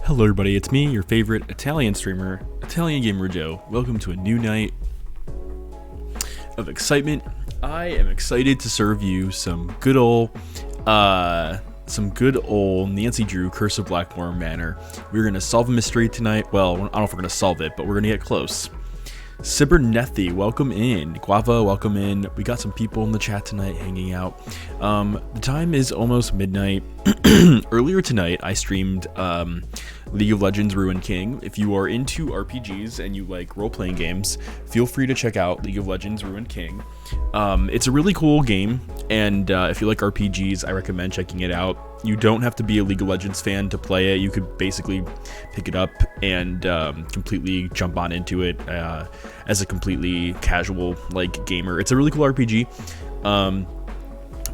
Hello everybody, it's me, your favorite Italian streamer, Italian Gamer Joe. Welcome to a new night of excitement. I am excited to serve you some good old Nancy Drew Curse of Blackmoor Manor. We're gonna solve a mystery tonight. Well, I don't know if we're gonna solve it, but we're gonna get close. Cybernethi, welcome in. Guava, welcome in. We got some people in the chat tonight hanging out. The time is almost midnight. Earlier tonight, I streamed League of Legends Ruined King. If you are into RPGs and you like role-playing games, feel free to check out League of Legends Ruined King. It's a really cool game, and if you like RPGs, I recommend checking it out. You don't have to be a League of Legends fan to play it. You could basically pick it up and completely jump on into it as a completely casual like gamer. It's a really cool RPG.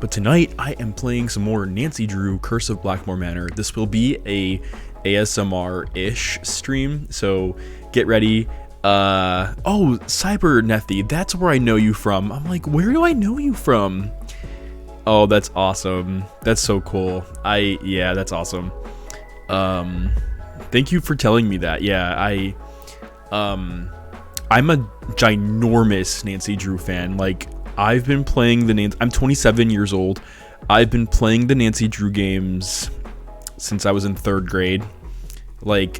But tonight I am playing some more Nancy Drew Curse of Blackmoor Manor. This will be a ASMR-ish stream, so get ready. Oh, Cybernethi, that's where I know you from. I'm like, where do I know you from? Oh, that's awesome. That's so cool. Yeah, that's awesome. Thank you for telling me that. Yeah, I'm a ginormous Nancy Drew fan. Like, I've been playing I'm 27 years old. I've been playing the Nancy Drew games since I was in 3rd grade. Like,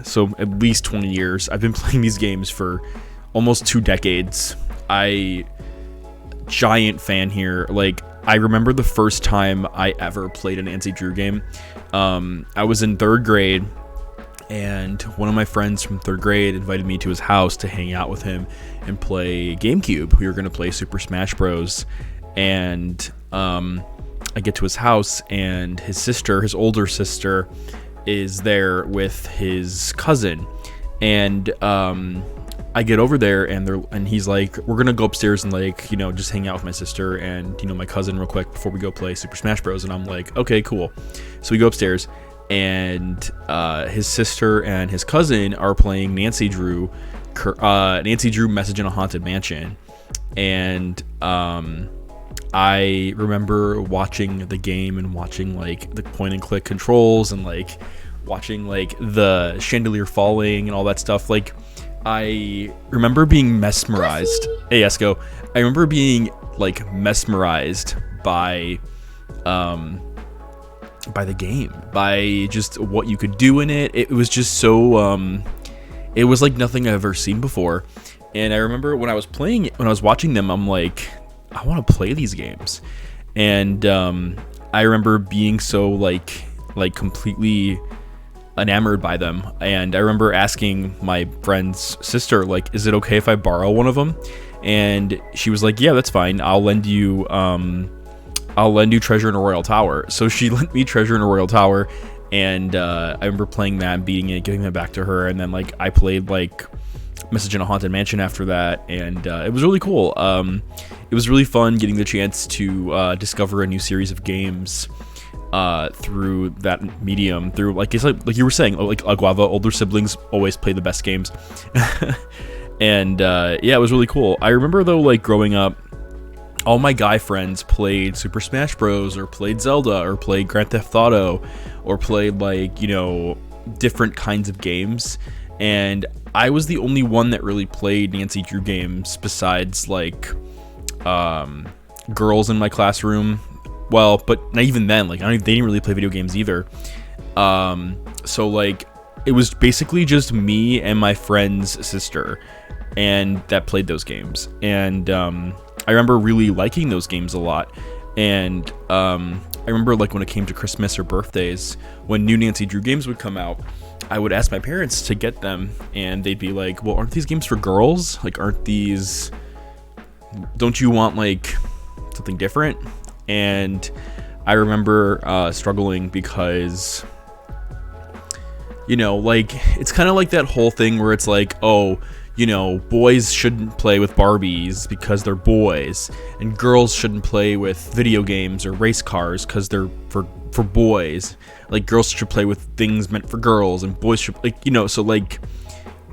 so at least 20 years. I've been playing these games for almost 2 decades. Giant fan here. Like, I remember the first time I ever played a Nancy Drew game. I was in 3rd grade, and one of my friends from 3rd grade invited me to his house to hang out with him and play GameCube. We were going to play Super Smash Bros. And I get to his house, and his older sister, is there with his cousin. And I get over there, and he's like, we're gonna go upstairs and like, just hang out with my sister and my cousin real quick before we go play Super Smash Bros. And I'm like, okay, cool. So we go upstairs, and his sister and his cousin are playing Nancy Drew Message in a Haunted Mansion. And I remember watching the game and watching like the point and click controls and like watching like the chandelier falling and all that stuff. Like, I remember being mesmerized. Hey, Esco. I remember being like mesmerized by the game, by just what you could do in it. It was just so it was like nothing I've ever seen before. And I remember when I was watching them, I'm like, I want to play these games. And I remember being so like completely enamored by them. And I remember asking my friend's sister, like, is it okay if I borrow one of them? And she was like, yeah, that's fine. I'll lend you Treasure in a Royal Tower. So she lent me Treasure in a Royal Tower, and I remember playing that and beating it, giving it back to her. And then like I played like Message in a Haunted Mansion after that, and it was really cool. It was really fun getting the chance to discover a new series of games through that medium. Through like you were saying, like Guava, older siblings always play the best games. And yeah, it was really cool. I remember though, like growing up, all my guy friends played Super Smash Bros. Or played Zelda or played Grand Theft Auto or played like different kinds of games. And I was the only one that really played Nancy Drew games besides like girls in my classroom. Well, but not even then, like they didn't really play video games either. So like it was basically just me and my friend's sister, and that played those games. And I remember really liking those games a lot. And I remember like when it came to Christmas or birthdays, when new Nancy Drew games would come out, I would ask my parents to get them, and they'd be like, well, aren't these games for girls? Like, don't you want like something different? And I remember struggling because, like, it's kind of like that whole thing where it's like, oh, boys shouldn't play with Barbies because they're boys, and girls shouldn't play with video games or race cars because they're for boys. Like, girls should play with things meant for girls, and boys should, like, so like,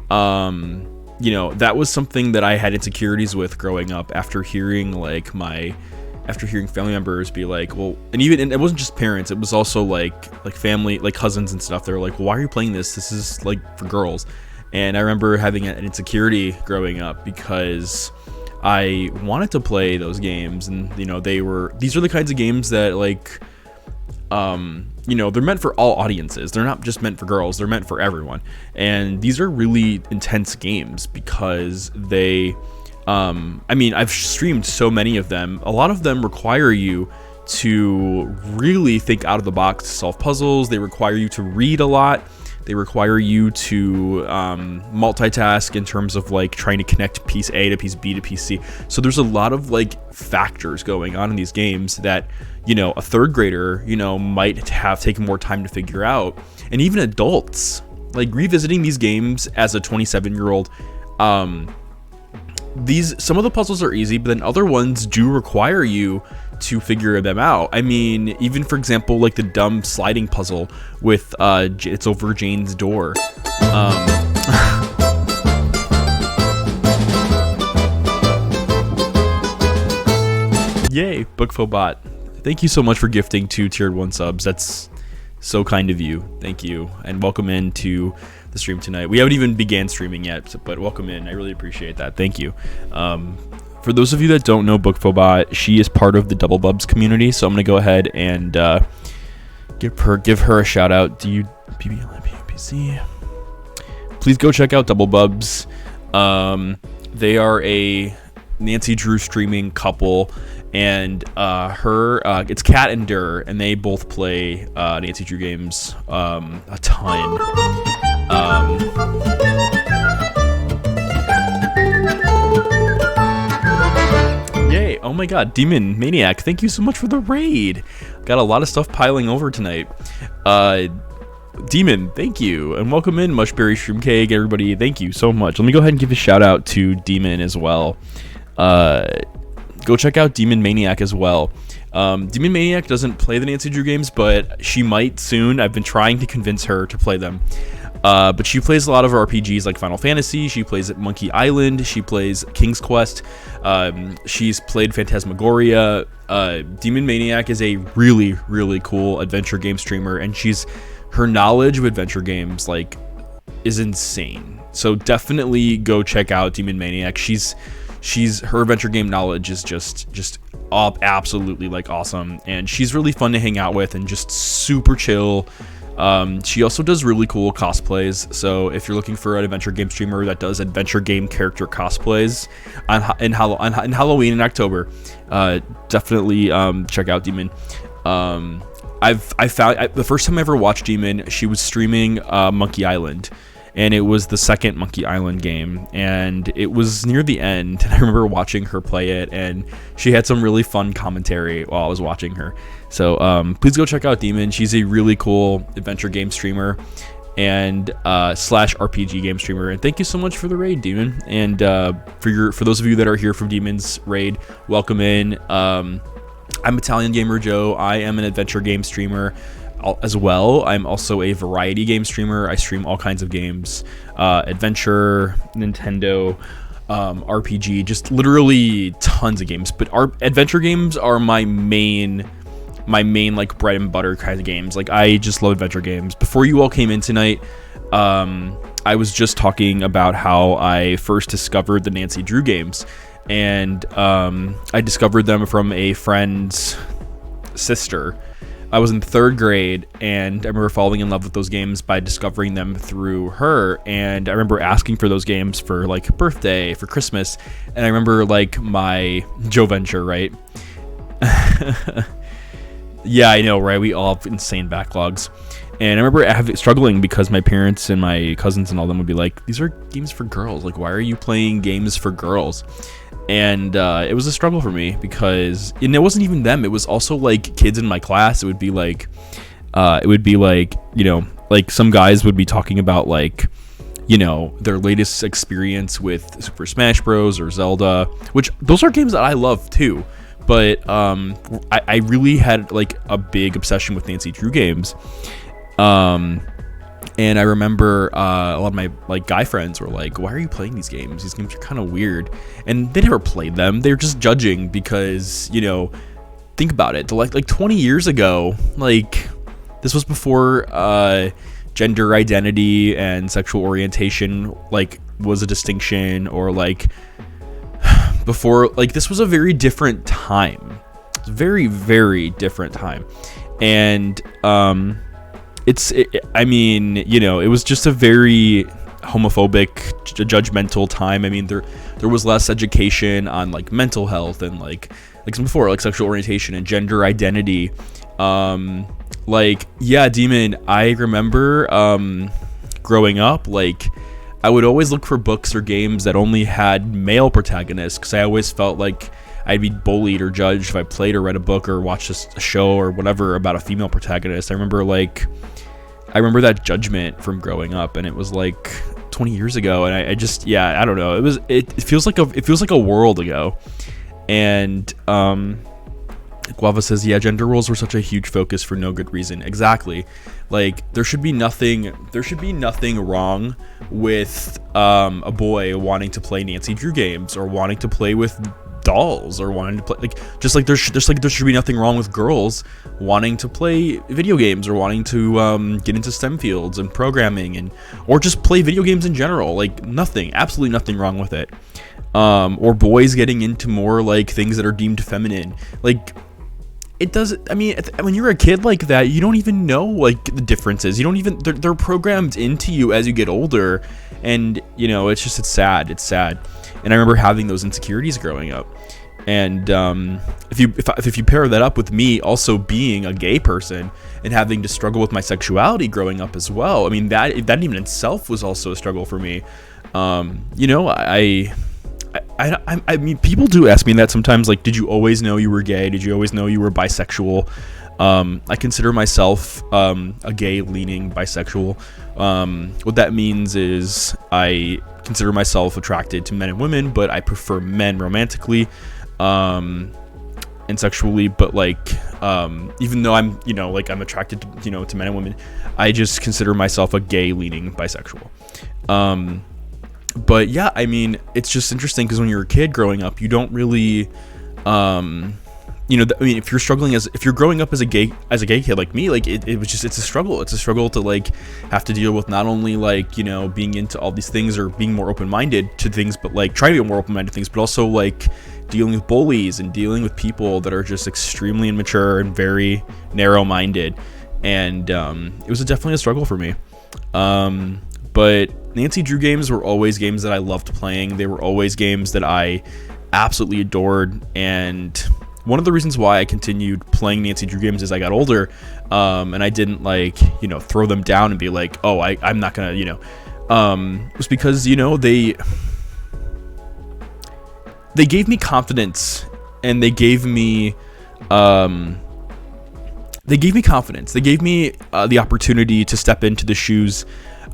that was something that I had insecurities with growing up after hearing like my after hearing family members be like, well, and it wasn't just parents, it was also like family, like cousins and stuff. They were like, well, why are you playing this? This is like for girls. And I remember having an insecurity growing up because I wanted to play those games, and these are the kinds of games that like, they're meant for all audiences. They're not just meant for girls, they're meant for everyone. And these are really intense games because they, I've streamed so many of them. A lot of them require you to really think out of the box to solve puzzles. They require you to read a lot. They require you to multitask in terms of like trying to connect piece A to piece B to piece C. So there's a lot of like factors going on in these games that, a third grader, might have taken more time to figure out. And even adults, like revisiting these games as a 27-year-old, some of the puzzles are easy, but then other ones do require you to figure them out. I mean, even for example, like the dumb sliding puzzle with it's over Jane's door. Yay, Bookphobot. Thank you so much for gifting 2 tiered 1 subs. That's so kind of you. Thank you, and welcome into the stream tonight. We haven't even began streaming yet, but welcome in. I really appreciate that. Thank you. For those of you that don't know Bookphobot, she is part of the Double Bubs community, so I'm gonna go ahead and give her a shout out. DUBBLMPC. Please go check out Double Bubs. They are a Nancy Drew streaming couple, and it's Kat and Durr, and they both play Nancy Drew games a ton. Yay! Oh my God, Demon Maniac, thank you so much for the raid. Got a lot of stuff piling over tonight. Demon, thank you, and welcome in Mushberry Shroom Cake, everybody. Thank you so much. Let me go ahead and give a shout out to Demon as well. Go check out Demon Maniac as well. Demon Maniac doesn't play the Nancy Drew games, but she might soon. I've been trying to convince her to play them. But she plays a lot of RPGs like Final Fantasy. She plays at Monkey Island. She plays King's Quest. She's played Phantasmagoria. Demon Maniac is a really, really cool adventure game streamer, and her knowledge of adventure games like is insane. So definitely go check out Demon Maniac. Her adventure game knowledge is just absolutely like awesome, and she's really fun to hang out with and just super chill. She also does really cool cosplays, so if you're looking for an adventure game streamer that does adventure game character cosplays in Halloween in October, definitely check out Demon. I found the first time I ever watched Demon, she was streaming Monkey Island, and it was the second Monkey Island game, and it was near the end, and I remember watching her play it, and she had some really fun commentary while I was watching her. So please go check out Demon. She's a really cool adventure game streamer and slash RPG game streamer. And thank you so much for the raid, Demon. And for those of you that are here from Demon's raid, welcome in. I'm Italian Gamer Joe. I am an adventure game streamer as well. I'm also a variety game streamer. I stream all kinds of games, adventure, Nintendo, RPG, just literally tons of games. But our adventure games are my main like bread and butter kind of games. Like I just love adventure games. Before you all came in tonight, I was just talking about how I first discovered the Nancy Drew games, and I discovered them from a friend's sister. I was in 3rd grade, and I remember falling in love with those games by discovering them through her. And I remember asking for those games for like birthday, for Christmas, and I remember like my Joe Venture, right? Yeah, I know, right? We all have insane backlogs. And I remember struggling because my parents and my cousins and all them would be like, these are games for girls. Like, why are you playing games for girls? And it was a struggle for me because, and it wasn't even them. It was also like kids in my class. It would be like, you know, like some guys would be talking about like, you know, their latest experience with Super Smash Bros. Or Zelda, which those are games that I love too. But I really had like a big obsession with Nancy Drew games. And I remember a lot of my like guy friends were like, why are you playing these games? These games are kind of weird. And they never played them. They were just judging because, you know, think about it. Like 20 years ago, like this was before gender identity and sexual orientation like was a distinction, or like before, like this was a very different time. It's a very, very different time. And I mean, you know, it was just a very homophobic, judgmental time. I mean, there was less education on like mental health and like before, like sexual orientation and gender identity. Like, yeah, Demon, I remember growing up, like I would always look for books or games that only had male protagonists, because I always felt like I'd be bullied or judged if I played or read a book or watched a show or whatever about a female protagonist. I remember that judgment from growing up, and it was like 20 years ago, and I just, yeah, I don't know. It feels like a world ago. And Guava says, yeah, gender roles were such a huge focus for no good reason. Exactly. Like there should be nothing wrong with a boy wanting to play Nancy Drew games, or wanting to play with dolls, or wanting to play just like there should be nothing wrong with girls wanting to play video games, or wanting to get into STEM fields and programming, or just play video games in general. Like absolutely nothing wrong with it. Or boys getting into more like things that are deemed feminine. Like it doesn't, I mean, when you're a kid like that, you don't even know like the differences. You don't even, they're programmed into you as you get older. And you know, it's sad. And I remember having those insecurities growing up. And if you pair that up with me also being a gay person and having to struggle with my sexuality growing up as well, I mean, that even itself was also a struggle for me. You know, I mean, people do ask me that sometimes, like, did you always know you were gay? Did you always know you were bisexual? I consider myself a gay-leaning bisexual. What that means is I consider myself attracted to men and women, but I prefer men romantically and sexually. But like, even though I'm, you know, like I'm attracted to, you know, to men and women, I just consider myself a gay-leaning bisexual. But yeah, I mean, it's just interesting because when you're a kid growing up, you don't really, you know, I mean, if you're growing up as a gay kid like me, like it's a struggle. It's a struggle to like have to deal with not only like, you know, being into all these things or being more open-minded to things, but like trying to be more open-minded to things, but also like dealing with bullies and dealing with people that are just extremely immature and very narrow-minded. And it was definitely a struggle for me. But Nancy Drew games were always games that I loved playing. They were always games that I absolutely adored. And one of the reasons why I continued playing Nancy Drew games as I got older, and I didn't like, you know, throw them down and be like, oh, I'm not gonna, you know, was because, you know, they gave me confidence, and they gave me confidence. They gave me the opportunity to step into the shoes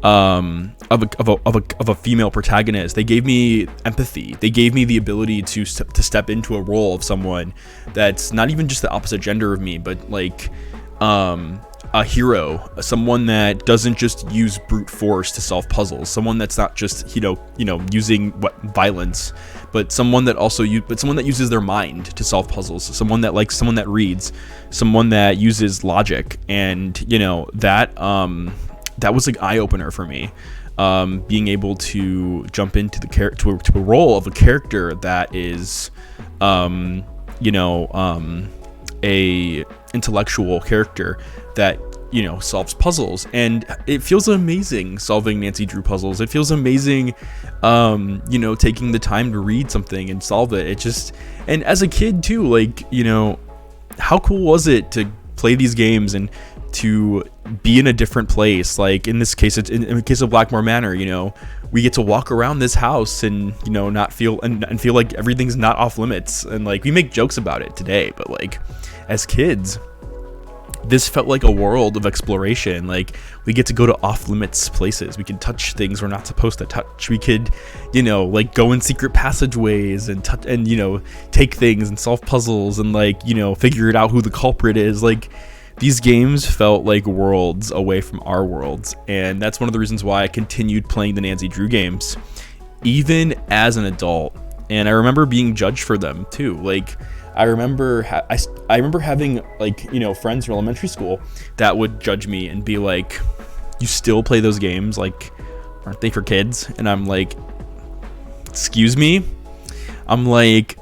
of a female protagonist. They gave me empathy. They gave me the ability to step into a role of someone that's not even just the opposite gender of me, but like a hero, someone that doesn't just use brute force to solve puzzles, someone that's not just you know using violence, but someone that also someone that uses their mind to solve puzzles, someone that reads, someone that uses logic. And you know, that was an eye-opener for me, being able to jump into to a role of a character that is you know, a intellectual character that, you know, solves puzzles. And it feels amazing solving Nancy Drew puzzles. It feels amazing, you know, taking the time to read something and solve it. It just, and as a kid too, like, you know, how cool was it to play these games and to be in a different place? Like in this case, it's in the case of Blackmoor Manor, you know, we get to walk around this house and, you know, not feel and feel like everything's not off limits. And like, we make jokes about it today, but like as kids, this felt like a world of exploration. Like we get to go to off limits places. We can touch things we're not supposed to touch. We could, you know, like go in secret passageways and touch and, you know, take things and solve puzzles and like, you know, figure it out who the culprit is. Like these games felt like worlds away from our worlds. And that's one of the reasons why I continued playing the Nancy Drew games, even as an adult. And I remember being judged for them too. Like I remember I remember having like, you know, friends from elementary school that would judge me and be like, you still play those games, like aren't they for kids? And I'm like, excuse me? I'm like,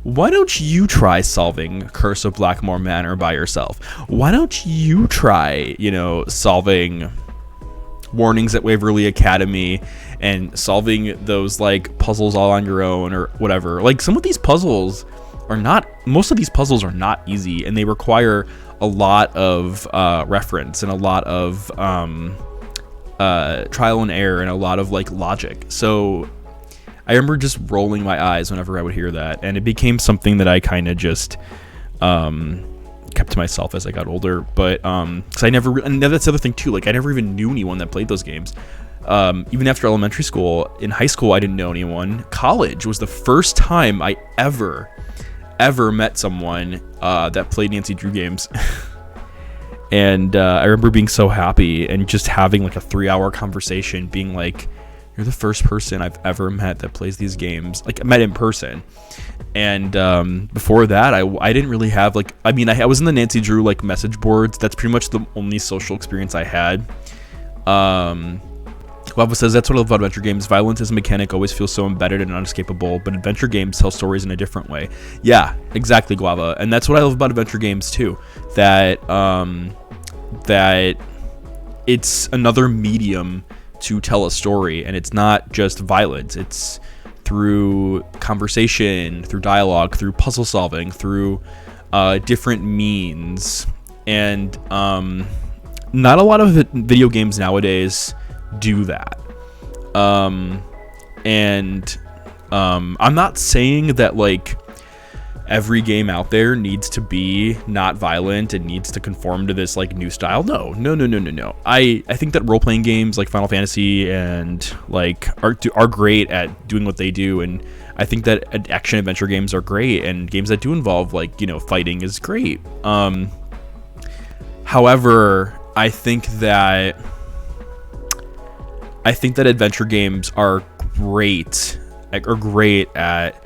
why don't you try solving Curse of Blackmoor Manor by yourself? Why don't you try, you know, solving Warnings at Waverly Academy and solving those like puzzles all on your own or whatever? Like some of these puzzles are not, most of these puzzles are not easy, and they require a lot of reference and a lot of trial and error and a lot of like logic. So I remember just rolling my eyes whenever I would hear that, and it became something that I kind of just kept to myself as I got older. But because I never, and that's the other thing too, like I never even knew anyone that played those games. Even after elementary school, in high school I didn't know anyone. College was the first time I ever met someone that played Nancy Drew games. And I remember being so happy and just having like a 3-hour conversation being like, you're the first person I've ever met that plays these games, like met in person. And before that, I didn't really have like, I mean, I was in the Nancy Drew like message boards. That's pretty much the only social experience I had. Guava says, that's what I love about adventure games. Violence as a mechanic always feels so embedded and unescapable, but adventure games tell stories in a different way. Yeah, exactly, Guava. And that's what I love about adventure games too. That it's another medium to tell a story, and it's not just violence. It's through conversation, through dialogue, through puzzle solving, through different means. And not a lot of video games nowadays do that. I'm not saying that like every game out there needs to be not violent and needs to conform to this like new style. No. I think that role-playing games like Final Fantasy and like are great at doing what they do, and I think that action adventure games are great, and games that do involve like, you know, fighting is great. However, I think that adventure games are great at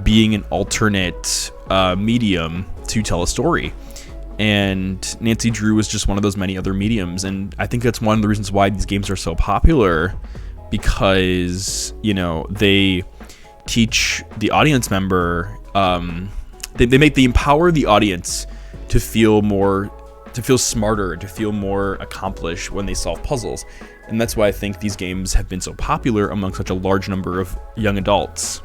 being an alternate medium to tell a story. And Nancy Drew is just one of those many other mediums, and I think that's one of the reasons why these games are so popular, because, you know, they teach the audience member, they empower the audience to feel smarter and to feel more accomplished when they solve puzzles. And that's why I think these games have been so popular among such a large number of young adults.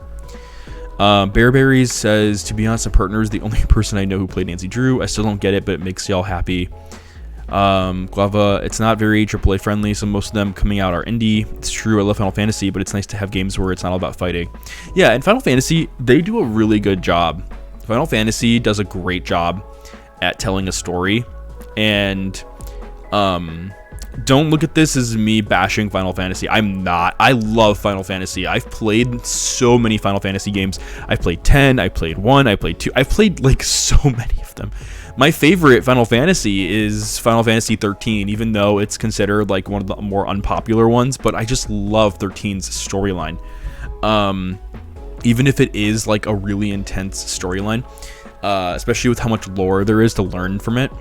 Bearberries says, to be honest, a partner is the only person I know who played Nancy Drew. I still don't get it, but it makes y'all happy. Guava, it's not very AAA friendly, so most of them coming out are indie. It's true, I love Final Fantasy, but it's nice to have games where it's not all about fighting. Yeah, and Final Fantasy, they do a really good job. Final Fantasy does a great job at telling a story, and don't look at this as me bashing Final Fantasy. I'm not. I love Final Fantasy. I've played so many Final Fantasy games. I've played 10, I played 1, I played 2. I've played like so many of them. My favorite Final Fantasy is Final Fantasy 13, even though it's considered like one of the more unpopular ones, but I just love 13's storyline. Even if it is like a really intense storyline, especially with how much lore there is to learn from it.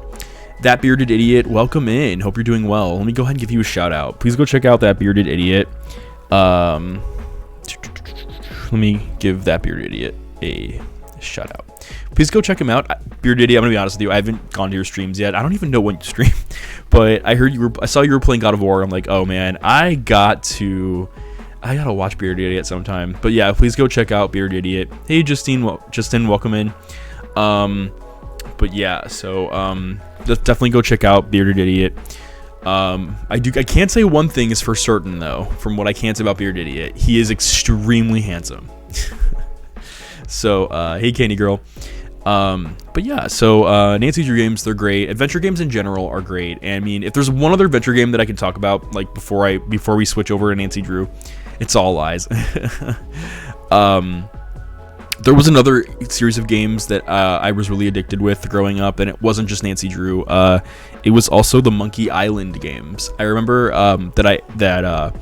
That Bearded Idiot, welcome in. Hope you're doing well. Let me go ahead and give you a shout out. Please go check out That Bearded Idiot. Let me give That Bearded Idiot a shout out. Please go check him out. Bearded Idiot, I'm gonna be honest with you, I haven't gone to your streams yet. I don't even know when you stream, but I saw you were playing God of War. I'm like, oh man, I gotta watch Bearded Idiot sometime. But yeah, please go check out Bearded Idiot. Hey Justin, welcome in. But yeah, so definitely go check out Bearded Idiot. I can't say one thing is for certain though. From what I can say about Bearded Idiot, he is extremely handsome. So hey Candy Girl. But yeah, so Nancy Drew games, they're great. Adventure games in general are great. And I mean, if there's one other adventure game that I can talk about, like before we switch over to Nancy Drew, it's All Lies. There was another series of games that I was really addicted with growing up, and it wasn't just Nancy Drew. It was also the Monkey Island games. I remember that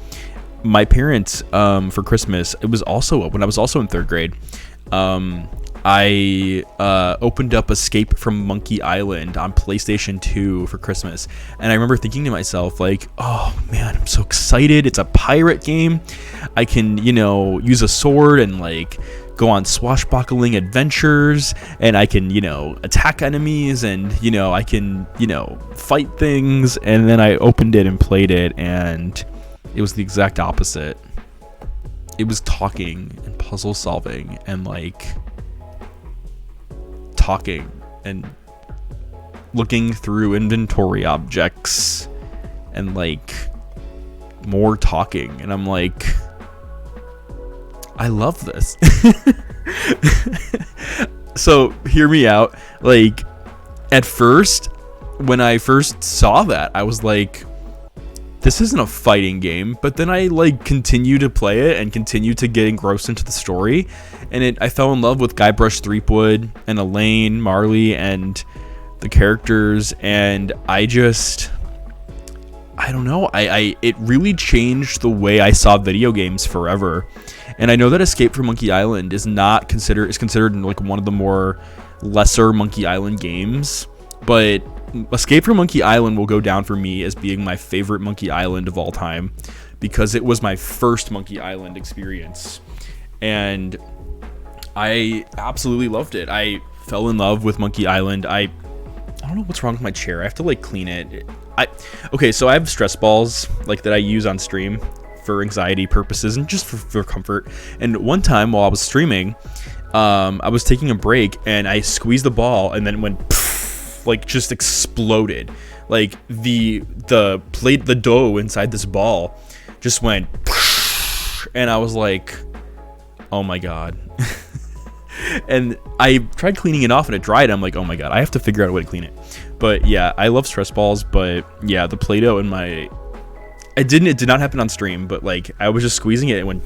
my parents for Christmas, it was also when I was also in 3rd grade. I opened up Escape from Monkey Island on PlayStation 2 for Christmas, and I remember thinking to myself, like, oh man, I'm so excited. It's a pirate game. I can, use a sword and like go on swashbuckling adventures, and I can, attack enemies, and I can, fight things. And then I opened it and played it, and it was the exact opposite. It was talking and puzzle solving and like talking and looking through inventory objects and like more talking, and I'm like, I love this. So hear me out. Like, at first, when I first saw that, I was like, this isn't a fighting game. But then I like continue to play it and continue to get engrossed into the story, and I fell in love with Guybrush Threepwood and Elaine, Marley, and the characters, and I don't know, it really changed the way I saw video games forever. And I know that Escape from Monkey Island is considered like one of the more lesser Monkey Island games, but Escape from Monkey Island will go down for me as being my favorite Monkey Island of all time, because it was my first Monkey Island experience, and I absolutely loved it. I fell in love with Monkey Island. I don't know what's wrong with my chair. I have to like clean it. Okay, so I have stress balls like that I use on stream for anxiety purposes and just for comfort. And one time while I was streaming, I was taking a break and I squeezed the ball, and then went poof, like just exploded. Like the dough inside this ball just went poof, and I was like, oh my god. And I tried cleaning it off and it dried. I'm like, oh my god, I have to figure out a way to clean it. But yeah, I love stress balls. But yeah, the Play-Doh in my... It did not happen on stream, but like I was just squeezing it. It went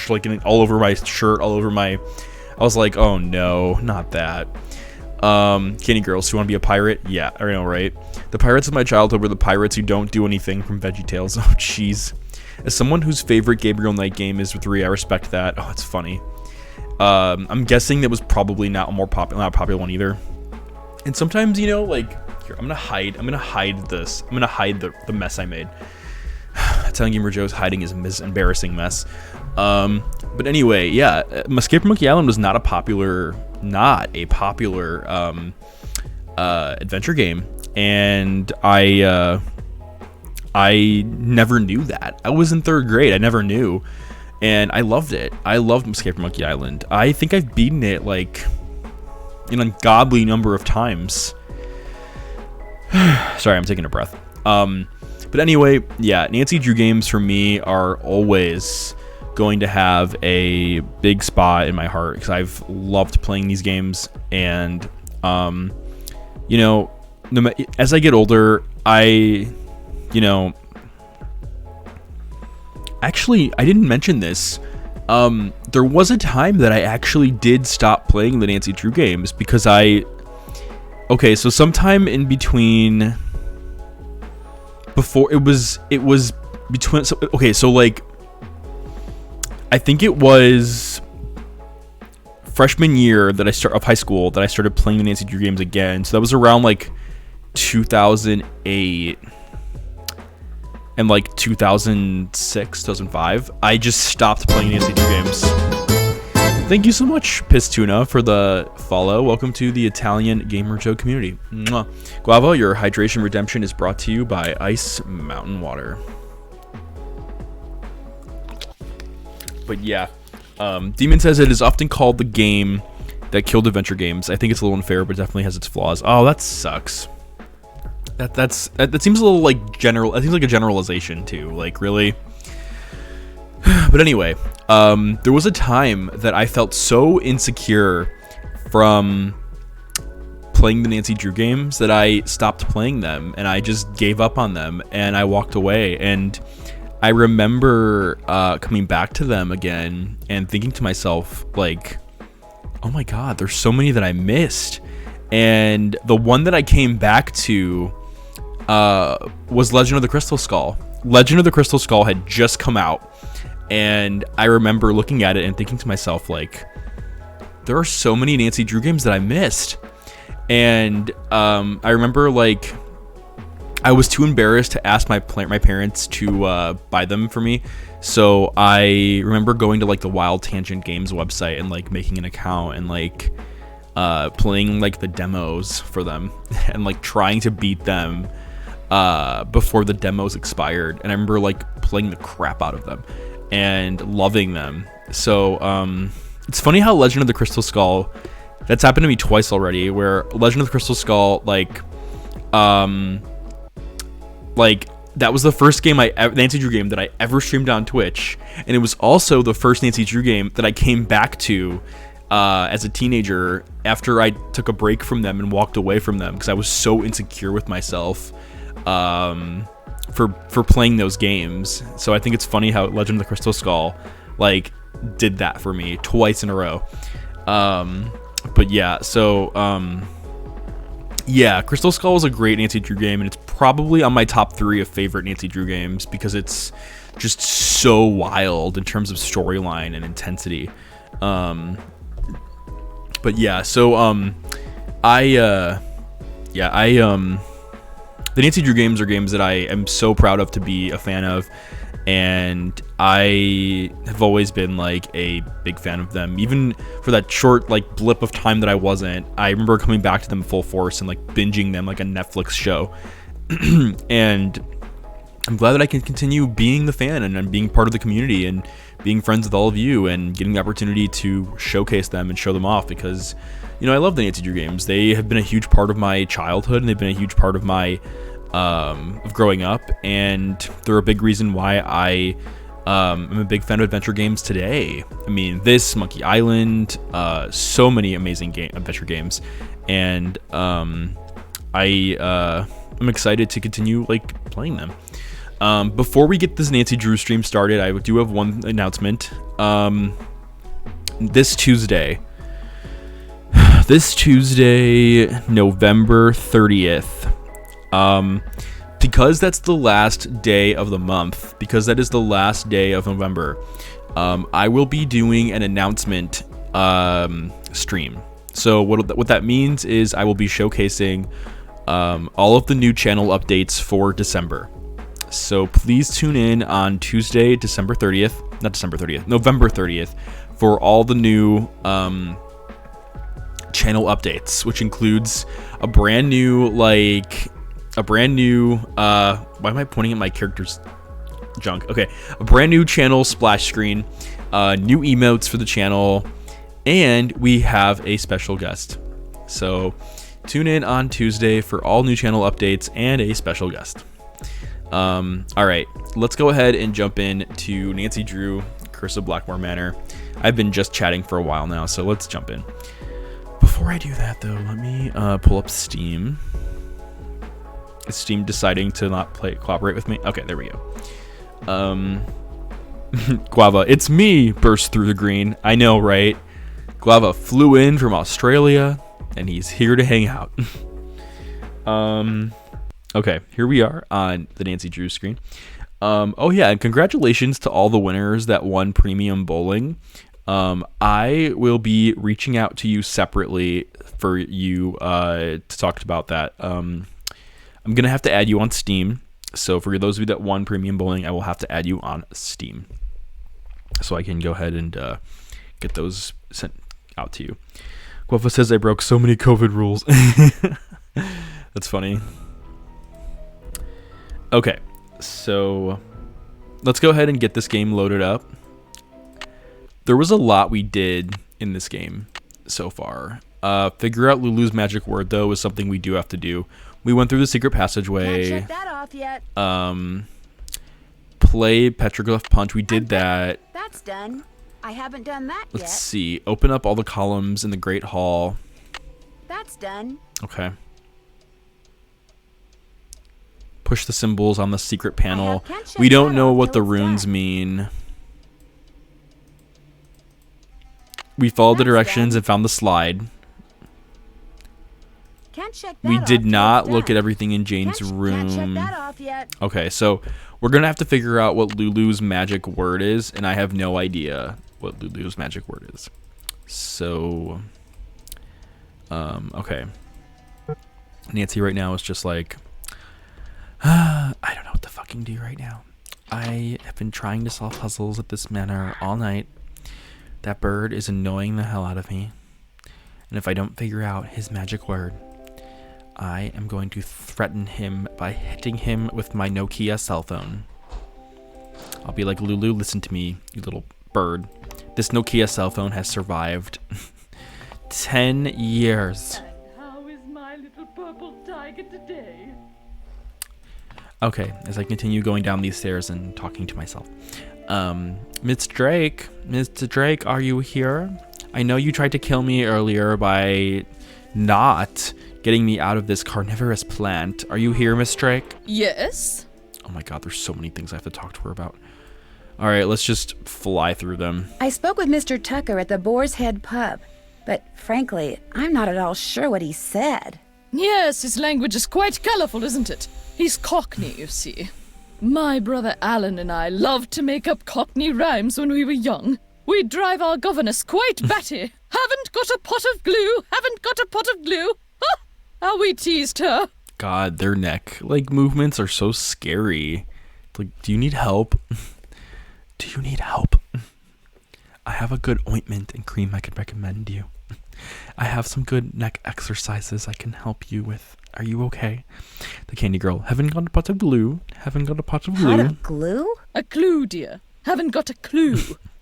like all over my shirt, all over my... I was like, oh no, not that. Candy Girls, do you want to be a pirate? Yeah, I know, right? The pirates of my childhood were the pirates who don't do anything from VeggieTales. Oh, jeez. As someone whose favorite Gabriel Knight game is 3, I respect that. Oh, it's funny. I'm guessing that was probably not a popular one either. And sometimes, like, here, I'm gonna hide this. I'm gonna hide the mess I made. Telling Gamer Joe's hiding his embarrassing mess. But anyway, yeah, Escape from Monkey Island was not a popular adventure game, and I never knew that. I was in 3rd grade. I never knew. And I loved it. I loved Escape from Monkey Island. I think I've beaten it like an ungodly number of times. Sorry, I'm taking a breath. But anyway, yeah, Nancy Drew games for me are always going to have a big spot in my heart, because I've loved playing these games. And as I get older, actually, I didn't mention this. There was a time that I actually did stop playing the Nancy Drew games because so sometime in between, before it was between, so like, I think it was freshman year of high school that I started playing the Nancy Drew games again. So that was around like 2008. And like 2006, 2005, I just stopped playing Nancy Drew games. Thank you so much, Pistuna, for the follow. Welcome to the Italian Gamer Joe community. Mwah. Guava, your hydration redemption is brought to you by Ice Mountain Water. But yeah, Demon says it is often called the game that killed adventure games. I think it's a little unfair, but definitely has its flaws. Oh, that sucks. That seems a little like general. That seems like a generalization too. Like, really. But anyway, there was a time that I felt so insecure from playing the Nancy Drew games that I stopped playing them, and I just gave up on them, and I walked away. And I remember coming back to them again and thinking to myself, like, oh my god, there's so many that I missed. And the one that I came back to was Legend of the Crystal Skull. Legend of the Crystal Skull had just come out, and I remember looking at it and thinking to myself, like, there are so many Nancy Drew games that I missed. And I remember, like, I was too embarrassed to ask my parents to buy them for me. So I remember going to, like, the Wild Tangent Games website and, like, making an account and, like, playing, like, the demos for them and, like, trying to beat them before the demos expired. And I remember, like, playing the crap out of them and loving them. So it's funny how Legend of the Crystal Skull, that's happened to me twice already, where Legend of the Crystal Skull, like that was the first game Nancy Drew game that I ever streamed on Twitch, and it was also the first Nancy Drew game that I came back to as a teenager after I took a break from them and walked away from them because I was so insecure with myself for playing those games. So I think it's funny how Legend of the Crystal Skull, like, did that for me twice in a row. But yeah, so yeah, Crystal Skull was a great Nancy Drew game, and it's probably on my top 3 of favorite Nancy Drew games because it's just so wild in terms of storyline and intensity. But yeah, so the Nancy Drew games are games that I am so proud of to be a fan of, and I have always been, like, a big fan of them. Even for that short, like, blip of time that I wasn't, I remember coming back to them full force and, like, binging them like a Netflix show. And I'm glad that I can continue being the fan and being part of the community and being friends with all of you and getting the opportunity to showcase them and show them off because, you know, I love the Nancy Drew games. They have been a huge part of my childhood, and they've been a huge part of my of growing up, and they're a big reason why I am a big fan of adventure games today. I mean, this, Monkey Island, so many amazing adventure games, and I'm excited to continue, like, playing them. Before we get this Nancy Drew stream started, I do have one announcement. This Tuesday, November 30th, because that's the last day of the month, because that is the last day of November, I will be doing an announcement stream. So what that means is I will be showcasing all of the new channel updates for December. So please tune in on Tuesday, November 30th, for all the new channel updates, which includes a brand new, why am I pointing at my character's junk? Okay, a brand new channel splash screen, new emotes for the channel, and we have a special guest. So tune in on Tuesday for all new channel updates and a special guest. All right, let's go ahead and jump in to Nancy Drew, Curse of Blackmoor Manor. I've been just chatting for a while now, so let's jump in. Before I do that, though, let me pull up Steam. Is Steam deciding to not cooperate with me? Okay, there we go. Guava, it's me, burst through the green. I know, right? Guava flew in from Australia, and he's here to hang out. Okay, here we are on the Nancy Drew screen. Oh yeah, and congratulations to all the winners that won Premium Bowling. I will be reaching out to you separately for you to talk about that. I'm going to have to add you on Steam. So for those of you that won Premium Bowling, I will have to add you on Steam, so I can go ahead and get those sent out to you. Guava says I broke so many COVID rules. That's funny. Okay, so let's go ahead and get this game loaded up. There was a lot we did in this game so far. Figure out Lulu's magic word, though, is something we do have to do. We went through the secret passageway. Can't check that off yet. Play Petroglyph Punch. We did that. That's done. I haven't done that yet. Let's see. Open up all the columns in the Great Hall. That's done. Okay. Push the symbols on the secret panel. We don't know what the runes mean. We followed the directions and found the slide. Can't check that We did off not till look it's at done. everything in Jane's Can't check room. that off yet. Okay, so we're going to have to figure out what Lulu's magic word is, and I have no idea what Lulu's magic word is. So, okay. Nancy right now is just like, I don't know what to fucking do right now. I have been trying to solve puzzles at this manor all night. That bird is annoying the hell out of me. And if I don't figure out his magic word, I am going to threaten him by hitting him with my Nokia cell phone. I'll be like, Lulu, listen to me, you little bird. This Nokia cell phone has survived 10 years. And how is my little purple tiger today? Okay, as I continue going down these stairs and talking to myself. Mr. Drake, are you here? I know you tried to kill me earlier by not getting me out of this carnivorous plant. Are you here, Miss Drake? Yes? Oh my god, there's so many things I have to talk to her about. All right, let's just fly through them. I spoke with Mr. Tucker at the Boar's Head pub, but frankly, I'm not at all sure what he said. Yes, his language is quite colourful, isn't it? He's Cockney, you see. My brother Alan and I loved to make up Cockney rhymes when we were young. We'd drive our governess quite batty. Haven't got a pot of glue, haven't got a pot of glue. Ha! How we teased her. God, their neck movements are so scary. Like, do you need help? Do you need help? I have a good ointment and cream I could recommend you. I have some good neck exercises I can help you with. Are you okay? The candy girl, haven't got a pot of glue. Haven't got a pot of glue. Pot of glue? A clue, dear. Haven't got a clue.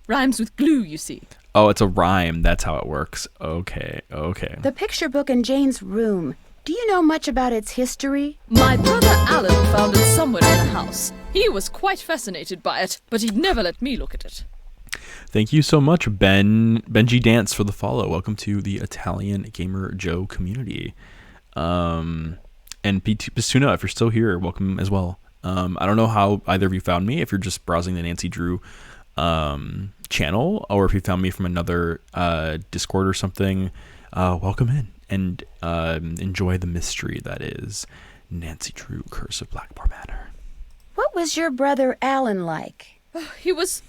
Rhymes with glue, you see. Oh, it's a rhyme. That's how it works. Okay. The picture book in Jane's room. Do you know much about its history? My brother Alan found it somewhere in the house. He was quite fascinated by it, but he'd never let me look at it. Thank you so much, Benji Dance, for the follow. Welcome to the Italian Gamer Joe community. And Basuna, if you're still here, welcome as well. I don't know how either of you found me, if you're just browsing the Nancy Drew channel, or if you found me from another Discord or something. Welcome in and enjoy the mystery that is Nancy Drew, Curse of Blackmoor Manor. What was your brother Alan like? He was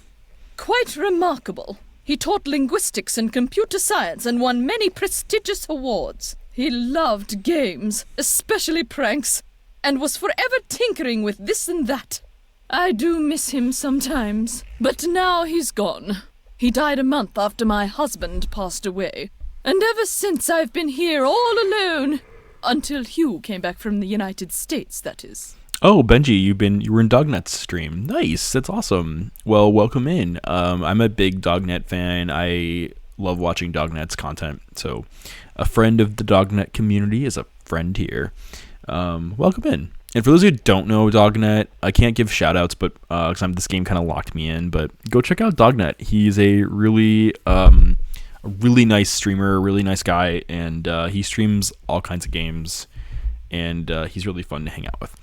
quite remarkable. He taught linguistics and computer science and won many prestigious awards. He loved games, especially pranks, and was forever tinkering with this and that. I do miss him sometimes, but now he's gone. He died a month after my husband passed away, and ever since I've been here all alone. Until Hugh came back from the United States, that is. Oh, Benji, you were in Dognet's stream. Nice, that's awesome. Well, welcome in. I'm a big Dognet fan. I love watching Dognet's content. So, a friend of the Dognet community is a friend here. Welcome in. And for those who don't know Dognet, I can't give shout-outs, but because this game kind of locked me in. But go check out Dognet. He's a really nice streamer, really nice guy, and he streams all kinds of games. And he's really fun to hang out with.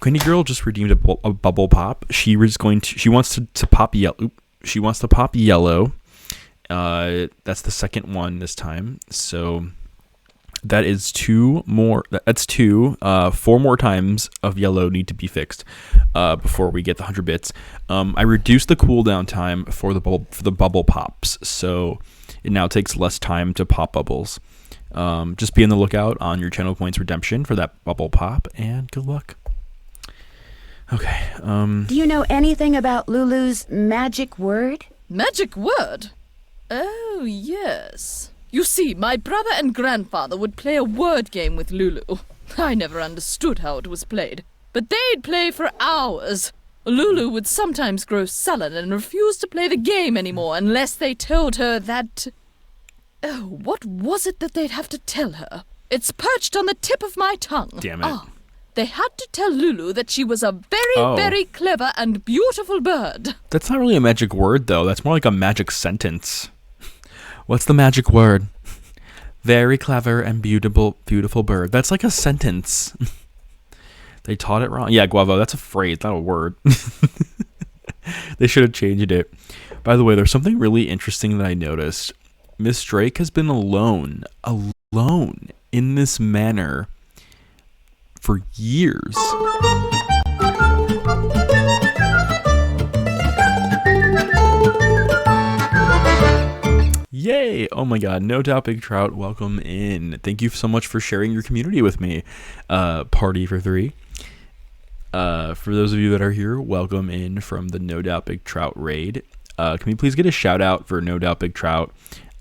Candy Girl just redeemed a bubble pop. She wants to pop yellow. She wants to pop yellow. That's the second one this time. So that is two more. That's two. 4 more times of yellow need to be fixed before we get the 100 bits. I reduced the cooldown time for the bubble pops, so it now takes less time to pop bubbles. Just be on the lookout on your channel points redemption for that bubble pop, and good luck. Okay. Do you know anything about Lulu's magic word? Magic word? Oh, yes. You see, my brother and grandfather would play a word game with Lulu. I never understood how it was played, but they'd play for hours. Lulu would sometimes grow sullen and refuse to play the game anymore unless they told her that... Oh, what was it that they'd have to tell her? It's perched on the tip of my tongue. Damn it. They had to tell Lulu that she was a very clever and beautiful bird. That's not really a magic word, though. That's more like a magic sentence. What's the magic word? Very clever and beautiful bird. That's like a sentence. They taught it wrong. Yeah, Guavo, that's a phrase, not a word. They should have changed it. By the way, there's something really interesting that I noticed. Miss Drake has been alone in this manor for years. Yay! Oh my god, no doubt Big Trout, welcome in. Thank you so much for sharing your community with me. Party for 3. For those of you that are here, welcome in from the No Doubt Big Trout raid. Can we please get a shout out for No Doubt Big Trout?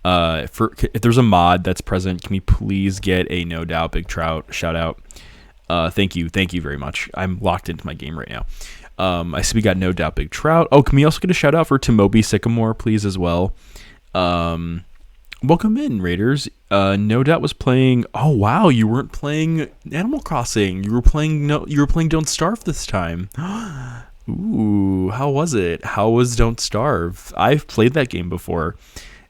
If there's a mod that's present, can we please get a No Doubt Big Trout shout out? Thank you very much. I'm locked into my game right now. I see we got No Doubt Big Trout. Oh, can we also get a shout out for Tomobi Sycamore, please, as well? Welcome in, Raiders. No Doubt was playing. Oh wow, you weren't playing Animal Crossing. You were playing Don't Starve this time. Ooh, how was it? How was Don't Starve? I've played that game before,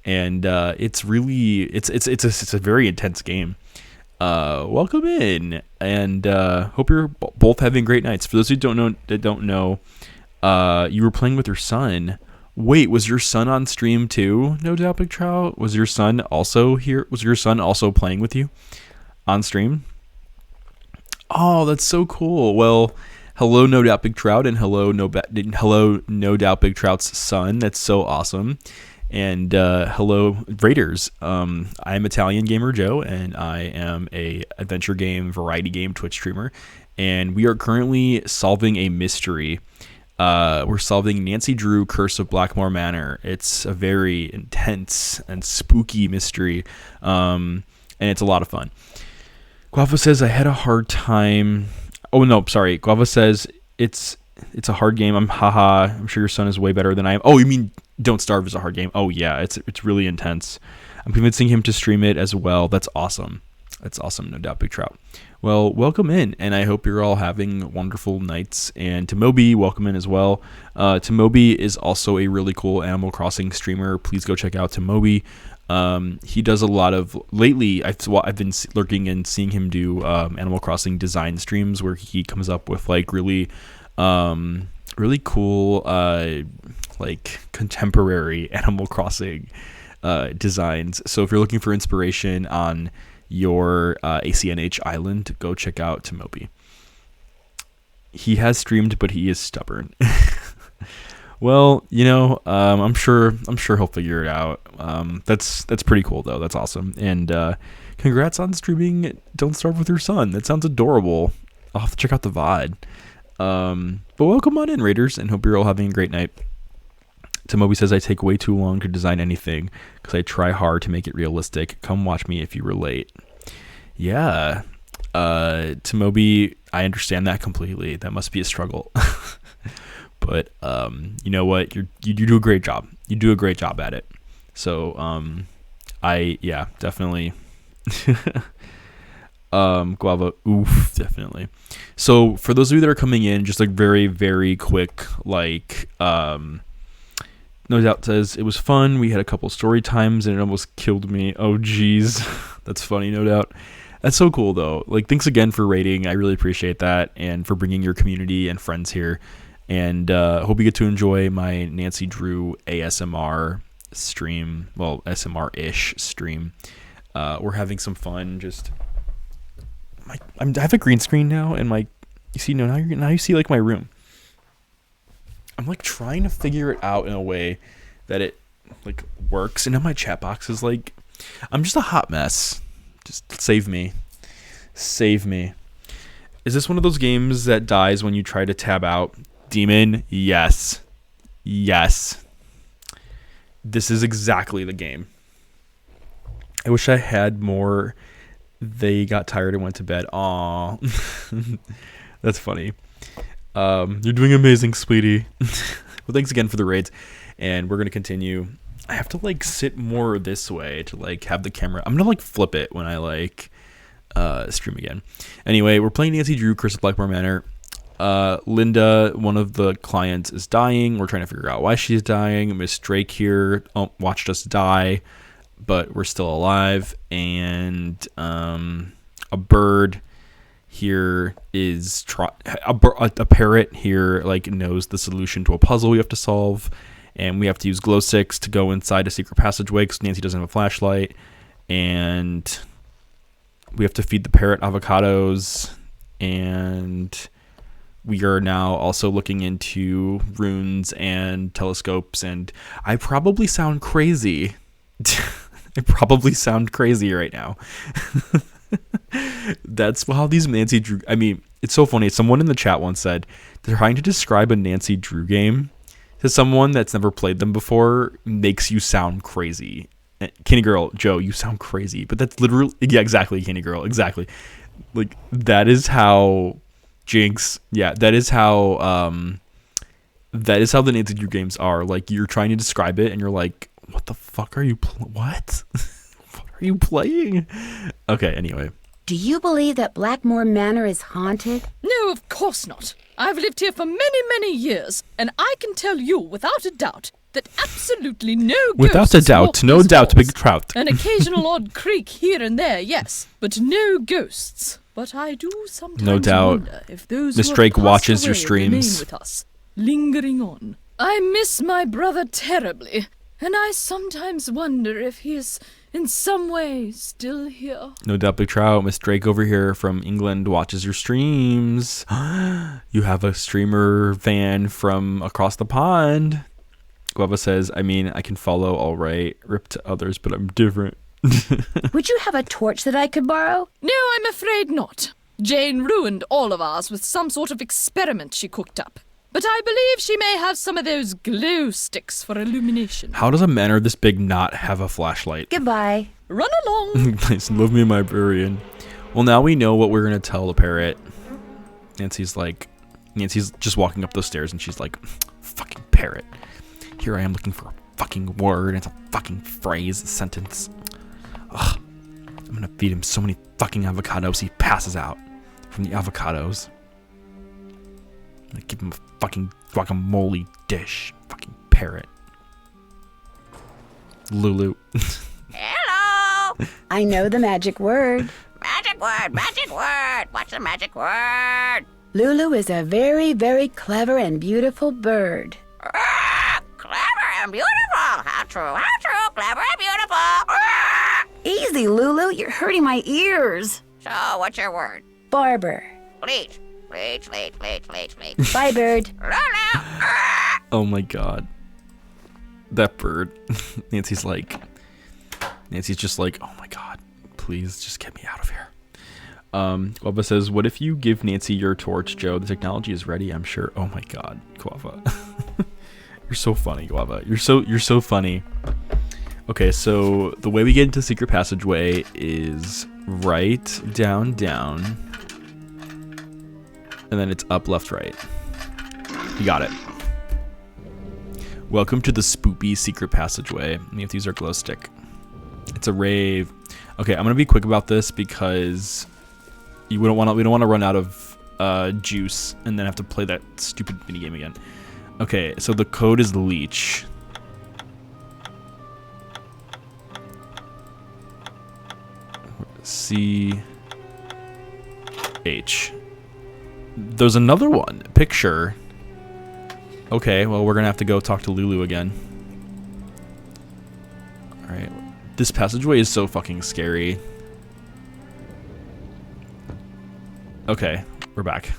and it's a very intense game. Welcome in, and hope you're both having great nights. For those who don't know, you were playing with your son. Wait, was your son on stream too? No Doubt Big Trout? Was your son also here? Was your son also playing with you on stream? Oh, that's so cool. Well, hello No Doubt Big Trout, and hello No Doubt Big Trout's son. That's so awesome. And hello Raiders. I'm Italian Gamer Joe, and I am a adventure game, variety game Twitch streamer, and we are currently solving a mystery. We're solving Nancy Drew Curse of Blackmoor Manor. It's a very intense and spooky mystery, and it's a lot of fun. Guava says, I had a hard time. Oh, no, sorry. Guava says, it's a hard game. I'm sure your son is way better than I am. Oh, you mean Don't Starve is a hard game? Oh, yeah, it's really intense. I'm convincing him to stream it as well. That's awesome. That's awesome, No Doubt Big Trout. Well, welcome in, and I hope you're all having wonderful nights. And Tomobi, welcome in as well. Tomobi is also a really cool Animal Crossing streamer. Please go check out Tomobi. He does a lot of lately. I've been lurking and seeing him do Animal Crossing design streams where he comes up with like really cool like contemporary Animal Crossing designs. So if you're looking for inspiration on your ACNH island, go check out Tomobi. He has streamed, but he is stubborn. Well, I'm sure he'll figure it out. That's pretty cool though. That's awesome. And congrats on streaming Don't Starve with your son. That sounds adorable. I'll have to check out the VOD. But welcome on in, Raiders, and hope you're all having a great night. Tomobi says, I take way too long to design anything because I try hard to make it realistic. Come watch me if you relate. Yeah. Tomobi, I understand that completely. That must be a struggle. But you know what? You do a great job. You do a great job at it. So definitely. Guava, oof, definitely. So for those of you that are coming in, just like very, very quick, like No Doubt says, it was fun. We had a couple story times and it almost killed me. Oh, geez. That's funny, No Doubt. That's so cool, though. Like, thanks again for rating. I really appreciate that and for bringing your community and friends here. And hope you get to enjoy my Nancy Drew ASMR stream. Well, SMR-ish stream. We're having some fun. Just, I have a green screen now, and now you see like my room. I'm like trying to figure it out in a way that it like works. And now my chat box is like, I'm just a hot mess. Just save me. Save me. Is this one of those games that dies when you try to tab out? Demon? Yes. Yes. This is exactly the game. I wish I had more. They got tired and went to bed. Aw. That's funny. You're doing amazing, sweetie. Well, thanks again for the raids, and we're gonna continue. I have to like sit more this way to like have the camera. I'm gonna like flip it when I like stream again. Anyway, we're playing Nancy Drew Curse of Blackmoor Manor. Linda, one of the clients, is dying. We're trying to figure out why she's dying. Miss Drake here watched us die, but we're still alive. And a bird here is a parrot here like knows the solution to a puzzle we have to solve, and we have to use glow sticks to go inside a secret passageway because Nancy doesn't have a flashlight, and we have to feed the parrot avocados, and we are now also looking into runes and telescopes, and I probably sound crazy. I probably sound crazy right now. That's how these Nancy Drew. I mean, it's so funny. Someone in the chat once said they're trying to describe a Nancy Drew game to someone that's never played them before makes you sound crazy. Candy Girl, Joe, you sound crazy. But that's literally, yeah, exactly, Candy Girl, exactly. Like, that is how Jinx, yeah, that is how the Nancy Drew games are. Like, you're trying to describe it and you're like, what the fuck are you, what? What are you playing? Okay, anyway. Do you believe that Blackmoor Manor is haunted? No, of course not. I've lived here for many, many years, and I can tell you without a doubt that absolutely no ghosts Without a doubt, walk no these doubt, halls. big trout. An occasional odd creak here and there, yes, but no ghosts. But I do sometimes No doubt. wonder if those Miss who have Drake passed watches your away streams. remain with us, lingering on. I miss my brother terribly, and I sometimes wonder if he is in some way still here. No doubt, big trout. Miss Drake over here from England watches your streams. You have a streamer fan from across the pond. Guava says, I mean, I can follow all right. Rip to others, but I'm different. Would you have a torch that I could borrow? No, I'm afraid not. Jane ruined all of ours with some sort of experiment she cooked up. But I believe she may have some of those glow sticks for illumination. How does a manor this big not have a flashlight? Goodbye. Run along. Please love me, my librarian. Well, now we know what we're going to tell the parrot. Nancy's just walking up those stairs and she's like, fucking parrot. Here I am looking for a fucking word. And it's a fucking phrase, a sentence. Ugh. I'm going to feed him so many fucking avocados he passes out from the avocados. I'm going to give him a fucking guacamole dish. Fucking parrot. Lulu. Hello! I know the magic word. Magic word, magic word! What's the magic word? Lulu is a very, very clever and beautiful bird. Clever and beautiful! How true, clever and beautiful! Easy, Lulu. You're hurting my ears. So, what's your word? Barber. Bleach. Bleach. Bye, bird. Lulu! Oh my god. That bird. Nancy's just like, oh my god, please just get me out of here. Guava says, what if you give Nancy your torch, Joe? The technology is ready, I'm sure. Oh my god, Guava. You're so funny, Guava. You're so funny. Okay, so the way we get into secret passageway is right, down, and then it's up, left, right. You got it. Welcome to the spoopy secret passageway. We have to use our glow stick. It's a rave. Okay, I'm gonna be quick about this because we don't want to run out of juice and then have to play that stupid minigame again. Okay, so the code is leech. C H. There's another one. Picture. Okay, well, we're gonna have to go talk to Lulu again. Alright. This passageway is so fucking scary. Okay, we're back.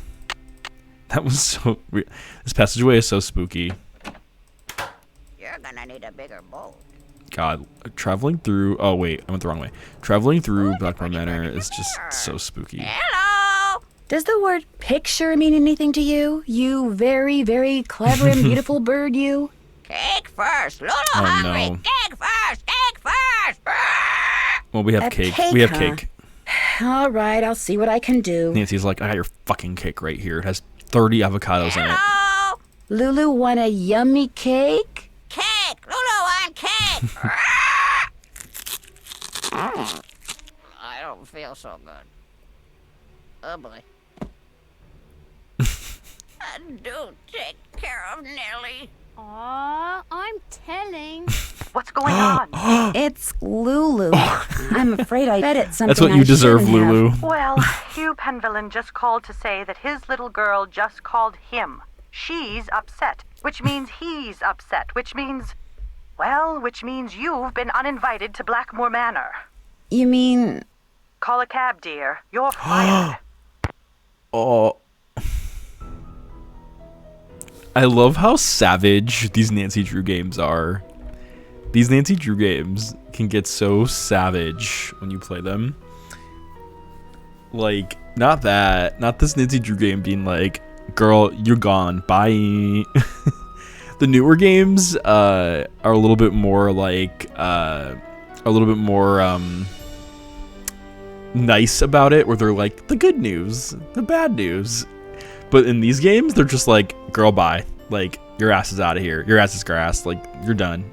That was so weird. This passageway is so spooky. You're gonna need a bigger boat. God, traveling through... Oh, wait, I went the wrong way. Traveling through Blackmoor Manor is just so spooky. Hello! Does the word picture mean anything to you? You very, very clever and beautiful bird, you? Cake first, Lulu Oh, hungry. no. Cake first! Well, we have A cake. cake, We have huh? cake. All right, I'll see what I can do. Nancy's like, I got your fucking cake right here. It has 30 avocados in it. Hello! Lulu want a yummy cake? Cake! Lulu want cake! I don't feel so good. Oh boy. Do take care of Nellie. Aw, I'm telling. What's going on? It's Lulu. I'm afraid I bet it's something That's what you I deserve, shouldn't have. Lulu. Well, Hugh Penvillen just called to say that his little girl just called him. She's upset, which means he's upset, which means you've been uninvited to Blackmoor Manor. You mean... Call a cab, dear. You're fired. Oh. I love how savage these Nancy Drew games are. These Nancy Drew games can get so savage when you play them. Like, not this Nancy Drew game being like, girl, you're gone, bye. The newer games are a little bit more like, nice about it, where they're like, the good news, the bad news. But in these games, they're just like, girl, bye. Like, your ass is out of here. Your ass is grass. Like, you're done.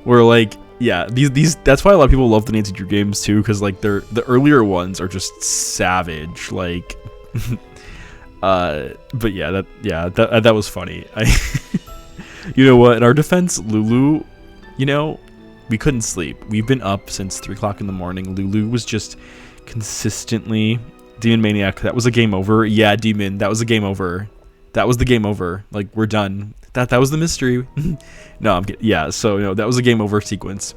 Where like, yeah, these that's why a lot of people love the Nancy Drew games too, because like the earlier ones are just savage. Like, but yeah, that was funny. You know what? In our defense, Lulu, you know, we couldn't sleep. We've been up since 3 o'clock in the morning. Lulu was just consistently Demon Maniac. That was a game over. Yeah, Demon. That was a game over. That was the game over. Like, we're done. That was the mystery. No, I'm kidding. Yeah, so, you know, that was a game over sequence.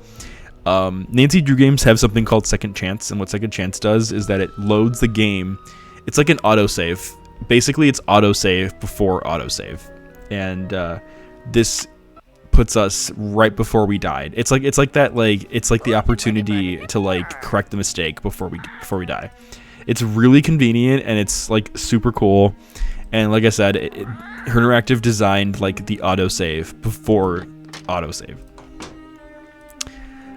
Nancy Drew games have something called Second Chance, and what Second Chance does is that it loads the game. It's like an autosave. Basically, it's autosave before autosave. And this puts us right before we died. It's like that, like, it's like the opportunity to like correct the mistake before we die. It's really convenient, and it's like super cool. And like I said, her interactive designed like the autosave before autosave.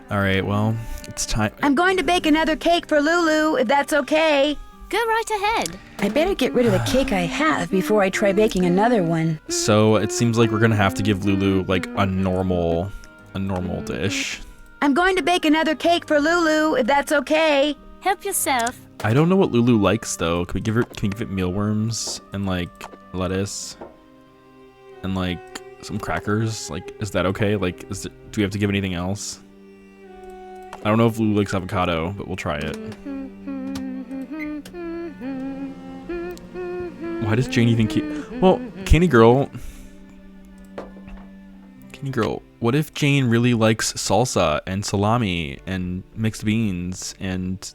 All right, well, it's time. I'm going to bake another cake for Lulu, if that's okay. Go right ahead. I better get rid of the cake I have before I try baking another one. So it seems like we're gonna have to give Lulu like a normal dish. I'm going to bake another cake for Lulu, if that's okay. Help yourself. I don't know what Lulu likes though. Can we give it mealworms and like lettuce and like some crackers? Like, is that okay? Like, do we have to give anything else? I don't know if Lulu likes avocado, but we'll try it. Why does Jane even keep? Well, Candy Girl, what if Jane really likes salsa and salami and mixed beans and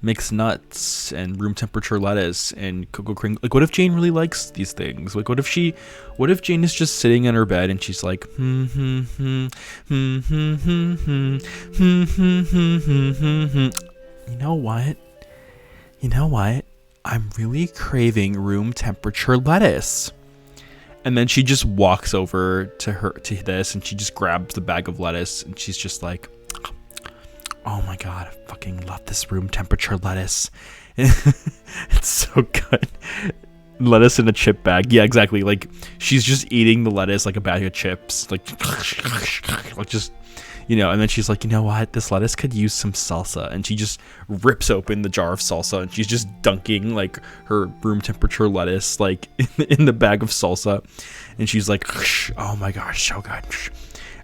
mixed nuts and room temperature lettuce and cocoa cream? Like, what if Jane really likes these things? Like, what if Jane is just sitting in her bed and she's like, you know what? I'm really craving room temperature lettuce. And then she just walks over to this and she just grabs the bag of lettuce and she's just like, oh my god, I fucking love this room temperature lettuce. It's so good. Lettuce in a chip bag. Yeah, exactly. Like, she's just eating the lettuce like a bag of chips. Like just, you know, and then she's like, you know what? This lettuce could use some salsa. And she just rips open the jar of salsa and she's just dunking like her room temperature lettuce like in the bag of salsa. And she's like, oh my gosh, so good.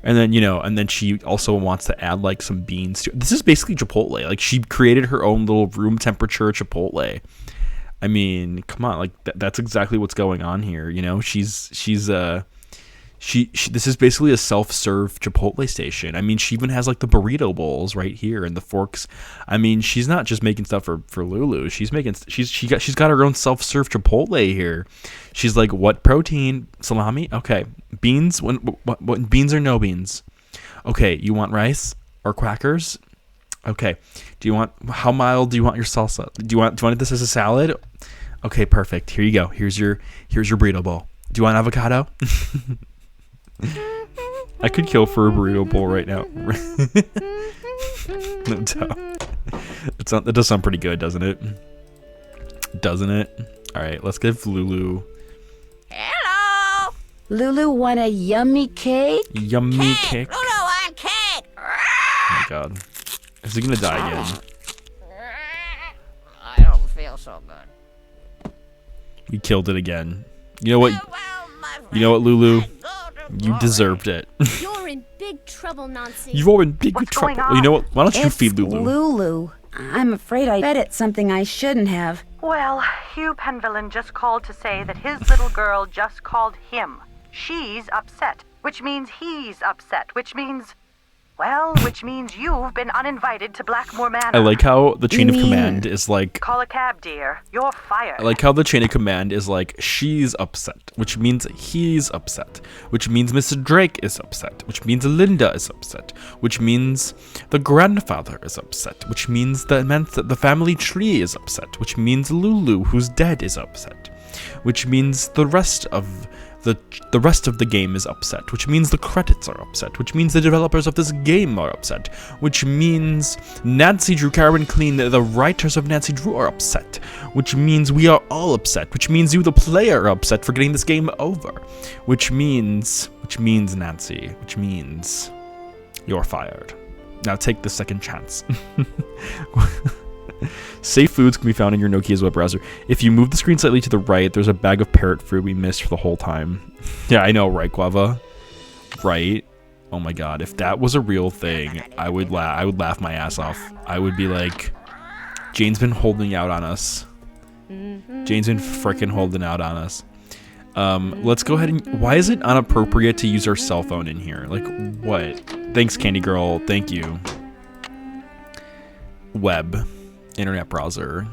And then, you know, and then she also wants to add like some beans to it. This is basically Chipotle. Like, she created her own little room temperature Chipotle. I mean, come on, like that's exactly what's going on here. You know, she's this is basically a self-serve Chipotle station. I mean, she even has like the burrito bowls right here and the forks. I mean, she's not just making stuff for Lulu. She's got her own self-serve Chipotle here. She's like, what protein? Salami? Okay. Beans? What beans or no beans? Okay, you want rice or crackers? Okay. How mild do you want your salsa? Do you want this as a salad? Okay, perfect. Here you go. Here's your burrito bowl. Do you want avocado? I could kill for a burrito bowl right now. No doubt. That does sound pretty good, doesn't it? All right, let's give Lulu. Hello. Lulu want a yummy cake? Yummy cake. Lulu want cake. Oh my god. Is he gonna die again? I don't feel so good. We killed it again. You know what? Lulu? You deserved it. You're in big trouble, Nancy. You're in big What's trouble. going Well, you know on? what? Why don't you It's feed Lulu? Lulu. I'm afraid I fed it something I shouldn't have. Well, Hugh Penvillain just called to say that his little girl just called him. She's upset, which means he's upset, which means, Well, which means you've been uninvited to Blackmoor Manor. I like how the chain of mean- command is like. Call a cab, dear. You're fired. I like how the chain of command is like, she's upset, which means he's upset, which means Mr. Drake is upset, which means Linda is upset, which means the grandfather is upset, which means the family tree is upset, which means Lulu, who's dead, is upset, which means the rest of the game is upset, which means the credits are upset, which means the developers of this game are upset, which means Nancy Drew, Karen Clean, the writers of Nancy Drew are upset, which means we are all upset, which means you, the player, are upset for getting this game over, which means Nancy, which means you're fired. Now take the second chance. Safe foods can be found in your Nokia's web browser. If you move the screen slightly to the right, there's a bag of parrot fruit we missed for the whole time. Yeah, I know, right, Guava? Right? Oh my god, if that was a real thing, I would laugh my ass off. I would be like, Jane's been holding out on us. Jane's been frickin' holding out on us. Let's go ahead and... Why is it inappropriate to use our cell phone in here? Like, what? Thanks, Candy Girl. Thank you. Web. Internet browser.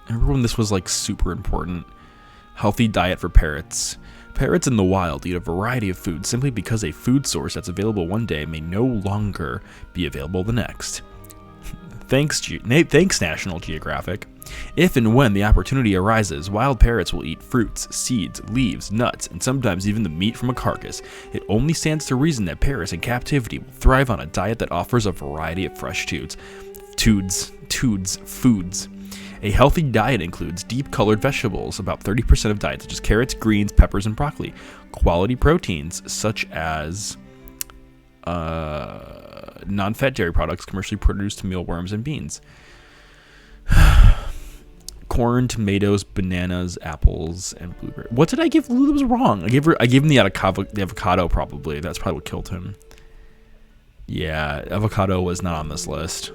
I remember when this was like super important. Healthy diet for parrots. Parrots in the wild eat a variety of food simply because a food source that's available one day may no longer be available the next. Thanks National Geographic. If and when the opportunity arises, wild parrots will eat fruits, seeds, leaves, nuts, and sometimes even the meat from a carcass. It only stands to reason that parrots in captivity will thrive on a diet that offers a variety of fresh foods. A healthy diet includes deep-colored vegetables, about 30% of diet, such as carrots, greens, peppers, and broccoli. Quality proteins, such as non-fat dairy products, commercially produced mealworms, and beans. Corn, tomatoes, bananas, apples, and blueberries. What did I give Lulu? That was wrong. I gave him the avocado, probably. That's probably what killed him. Yeah, avocado was not on this list.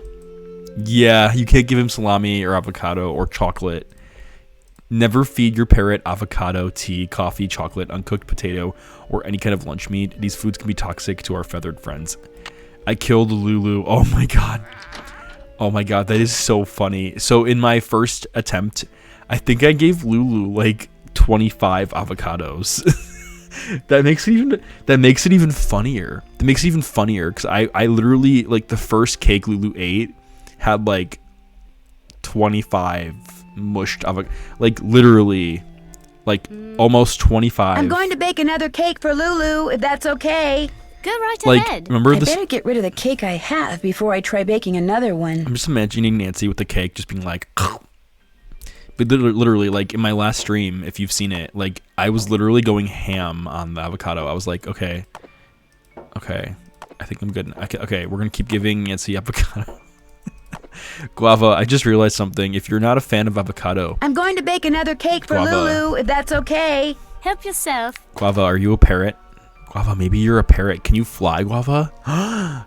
Yeah, you can't give him salami or avocado or chocolate. Never feed your parrot avocado, tea, coffee, chocolate, uncooked potato, or any kind of lunch meat. These foods can be toxic to our feathered friends. I killed Lulu. Oh my god. Oh my god, that is so funny. So in my first attempt, I think I gave Lulu like 25 avocados. That makes it even funnier. That makes it even funnier because I literally, like, the first cake Lulu ate had like 25 mushed avocado, like literally, like almost 25. I'm going to bake another cake for Lulu, if that's okay. Go right Like, ahead. remember I this? better get rid of the cake I have before I try baking another one. I'm just imagining Nancy with the cake just being like, but literally, like in my last stream, if you've seen it, like I was literally going ham on the avocado. I was like, okay, I think I'm good. Okay, we're gonna keep giving Nancy avocado. Guava, I just realized something. If you're not a fan of avocado, I'm going to bake another cake for Guava. Lulu, if that's okay. Help yourself. Guava, are you a parrot? Guava, maybe you're a parrot. Can you fly, Guava?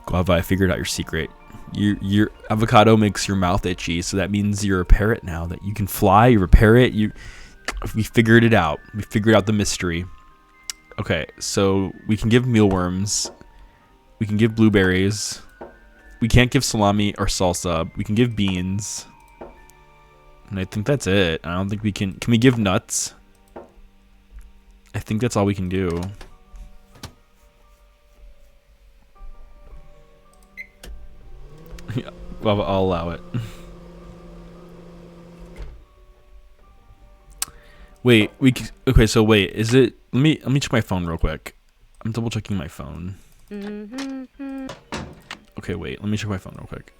Guava, I figured out your secret. Your avocado makes your mouth itchy, so that means you're a parrot now. That you can fly. You're a parrot. We figured it out. We figured out the mystery. Okay, so we can give mealworms. We can give blueberries. We can't give salami or salsa. We can give beans. And I think that's it. I don't think we can... Can we give nuts? I think that's all we can do. Yeah, well, I'll allow it. Wait, okay, so wait, is it... Let me check my phone real quick. I'm double checking my phone. Okay, wait, let me check my phone real quick.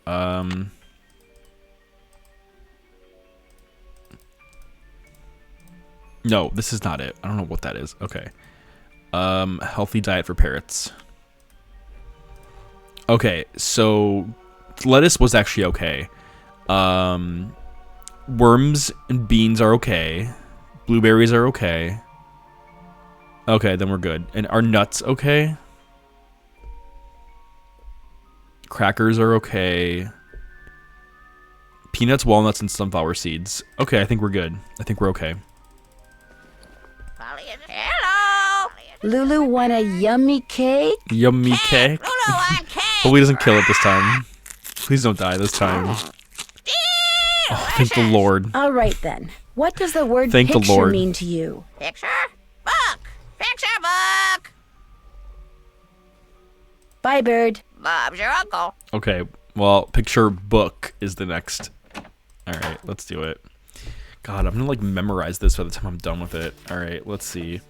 No, this is not it. I don't know what that is. Okay. Healthy diet for parrots. Okay, so lettuce was actually okay. Worms and beans are okay. Blueberries are okay. Okay, then we're good. And are nuts okay? Crackers are okay. Peanuts, walnuts, and sunflower seeds. Okay, I think we're good. I think we're okay. Hello. Lulu want a yummy cake? Yummy cake. Lulu, I cake. Hopefully he doesn't kill it this time. Please don't die this time. Oh, thank the Lord. All right then. What does the word Thank the picture Lord. mean to you? Picture? Book. Picture book. Bye, Bird. Bob's your uncle. Okay, well, picture book is the next. Alright, let's do it. God, I'm gonna like memorize this by the time I'm done with it. Alright, let's see.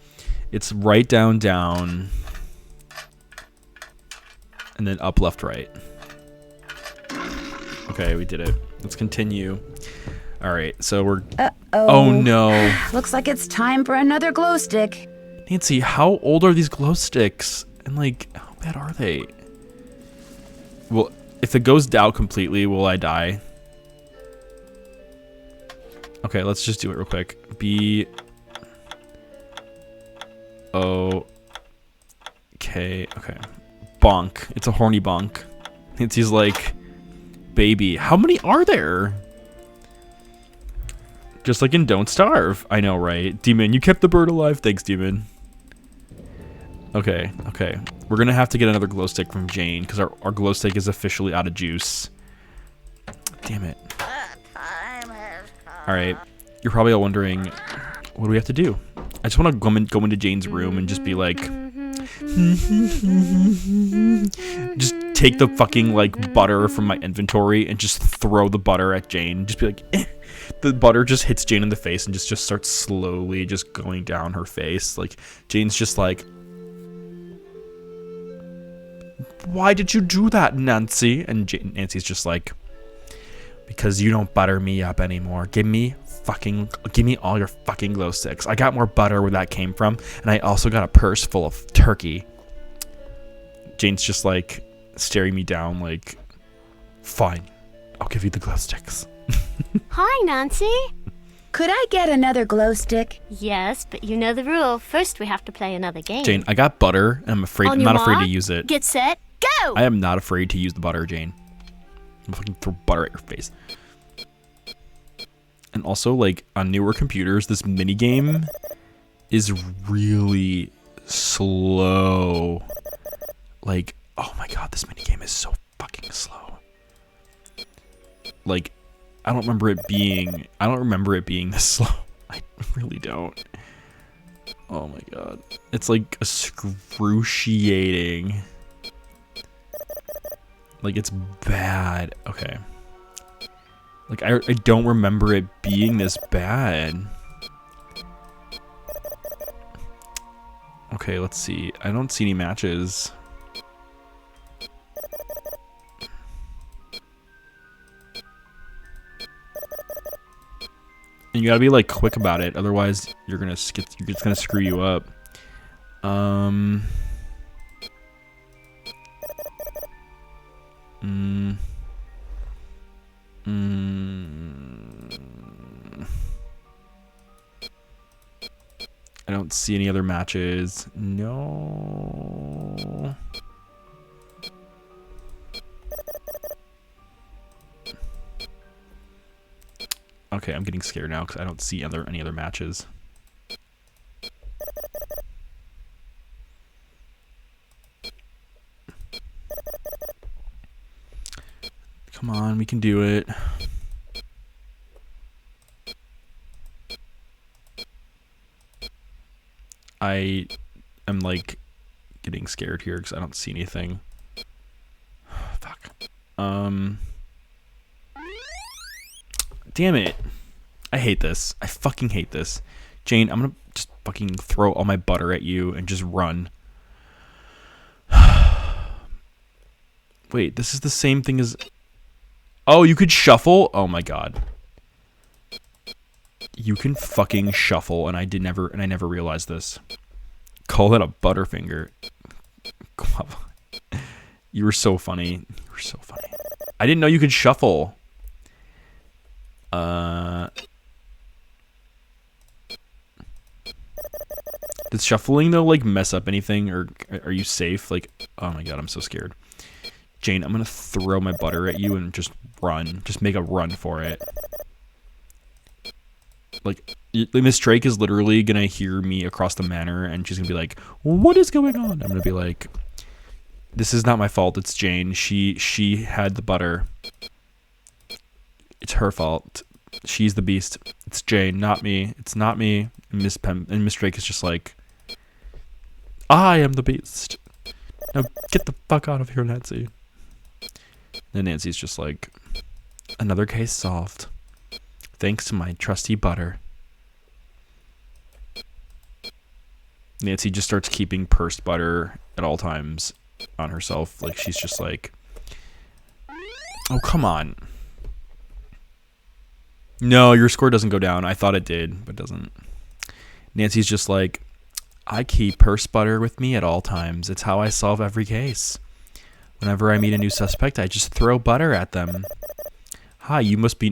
It's right, down, down. And then up, left, right. Okay, we did it. Let's continue. Alright, so we're... Oh no. Looks like it's time for another glow stick. Nancy, how old are these glow sticks? And like, how bad are they? Well, if it goes down completely, will I die? Okay, let's just do it real quick. B O K. Okay. Bonk. It's a horny bonk. Nancy's like, baby. How many are there? Just like in Don't Starve. I know, right? Demon, you kept the bird alive. Thanks, Demon. Okay, okay. We're gonna have to get another glow stick from Jane because our glow stick is officially out of juice. Damn it. Alright. You're probably all wondering, what do we have to do? I just want to go into Jane's room and just be like... just take the fucking, like, butter from my inventory and just throw the butter at Jane. Just be like... Eh. The butter just hits Jane in the face and just starts slowly just going down her face. Like, Jane's just like... Why did you do that, Nancy? And Nancy's just like... Because you don't butter me up anymore. Give me all your fucking glow sticks. I got more butter where that came from, and I also got a purse full of turkey. Jane's just like staring me down like, fine, I'll give you the glow sticks. Hi, Nancy. Could I get another glow stick? Yes, but you know the rule. First, we have to play another game. Jane, I got butter, and I'm not afraid to use it. Get set, go! I am not afraid to use the butter, Jane. I'm fucking throw butter at your face. And also, like, on newer computers, this minigame is really slow. Like, oh my god, this minigame is so fucking slow. Like, I don't remember it being this slow. I really don't. Oh my god. It's like excruciating. Like, it's bad. Okay. Like, I don't remember it being this bad. Okay, let's see. I don't see any matches. And you gotta be, like, quick about it. Otherwise, it's gonna screw you up. I don't see any other matches. No. Okay, I'm getting scared now because I don't see any other matches. Come on, we can do it. I am like getting scared here because I don't see anything. Fuck. Damn it. I hate this. I fucking hate this. Jane, I'm gonna just fucking throw all my butter at you and just run. Wait, this is the same thing as... Oh, you could shuffle? Oh my god. You can fucking shuffle, and I never realized this. Call that a butterfinger. You were so funny. You were so funny. I didn't know you could shuffle. Does shuffling though like mess up anything, or are you safe? Like, oh my god, I'm so scared. Jane, I'm gonna throw my butter at you and just run. Just make a run for it. Like, Miss Drake is literally gonna hear me across the manor, and she's gonna be like, "What is going on?" I'm gonna be like, This is not my fault. It's Jane. She had the butter. It's her fault. She's the beast. It's Jane, not me. It's not me. And Miss Drake is just like, I am the beast. Now get the fuck out of here, Nancy. And Nancy's just like, another case solved. Thanks to my trusty butter. Nancy just starts keeping pursed butter at all times on herself. Like, she's just like, oh, come on. No, your score doesn't go down. I thought it did, but it doesn't. Nancy's just like, I keep pursed butter with me at all times. It's how I solve every case. Whenever I meet a new suspect, I just throw butter at them. Hi, you must be...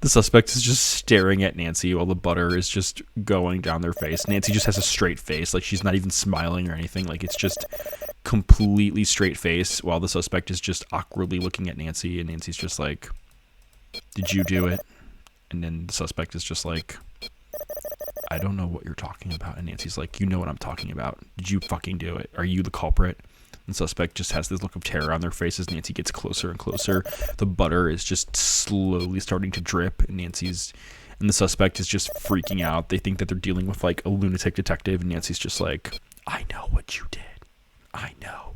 The suspect is just staring at Nancy while the butter is just going down their face. Nancy just has a straight face, like she's not even smiling or anything. Like, it's just completely straight face while the suspect is just awkwardly looking at Nancy, and Nancy's just like, did you do it? And then the suspect is just like, I don't know what you're talking about. And Nancy's like, you know what I'm talking about. Did you fucking do it? Are you the culprit? The suspect just has this look of terror on their face as Nancy gets closer and closer. The butter is just slowly starting to drip, and the suspect is just freaking out. They think that they're dealing with like a lunatic detective, and Nancy's just like, I know what you did. I know.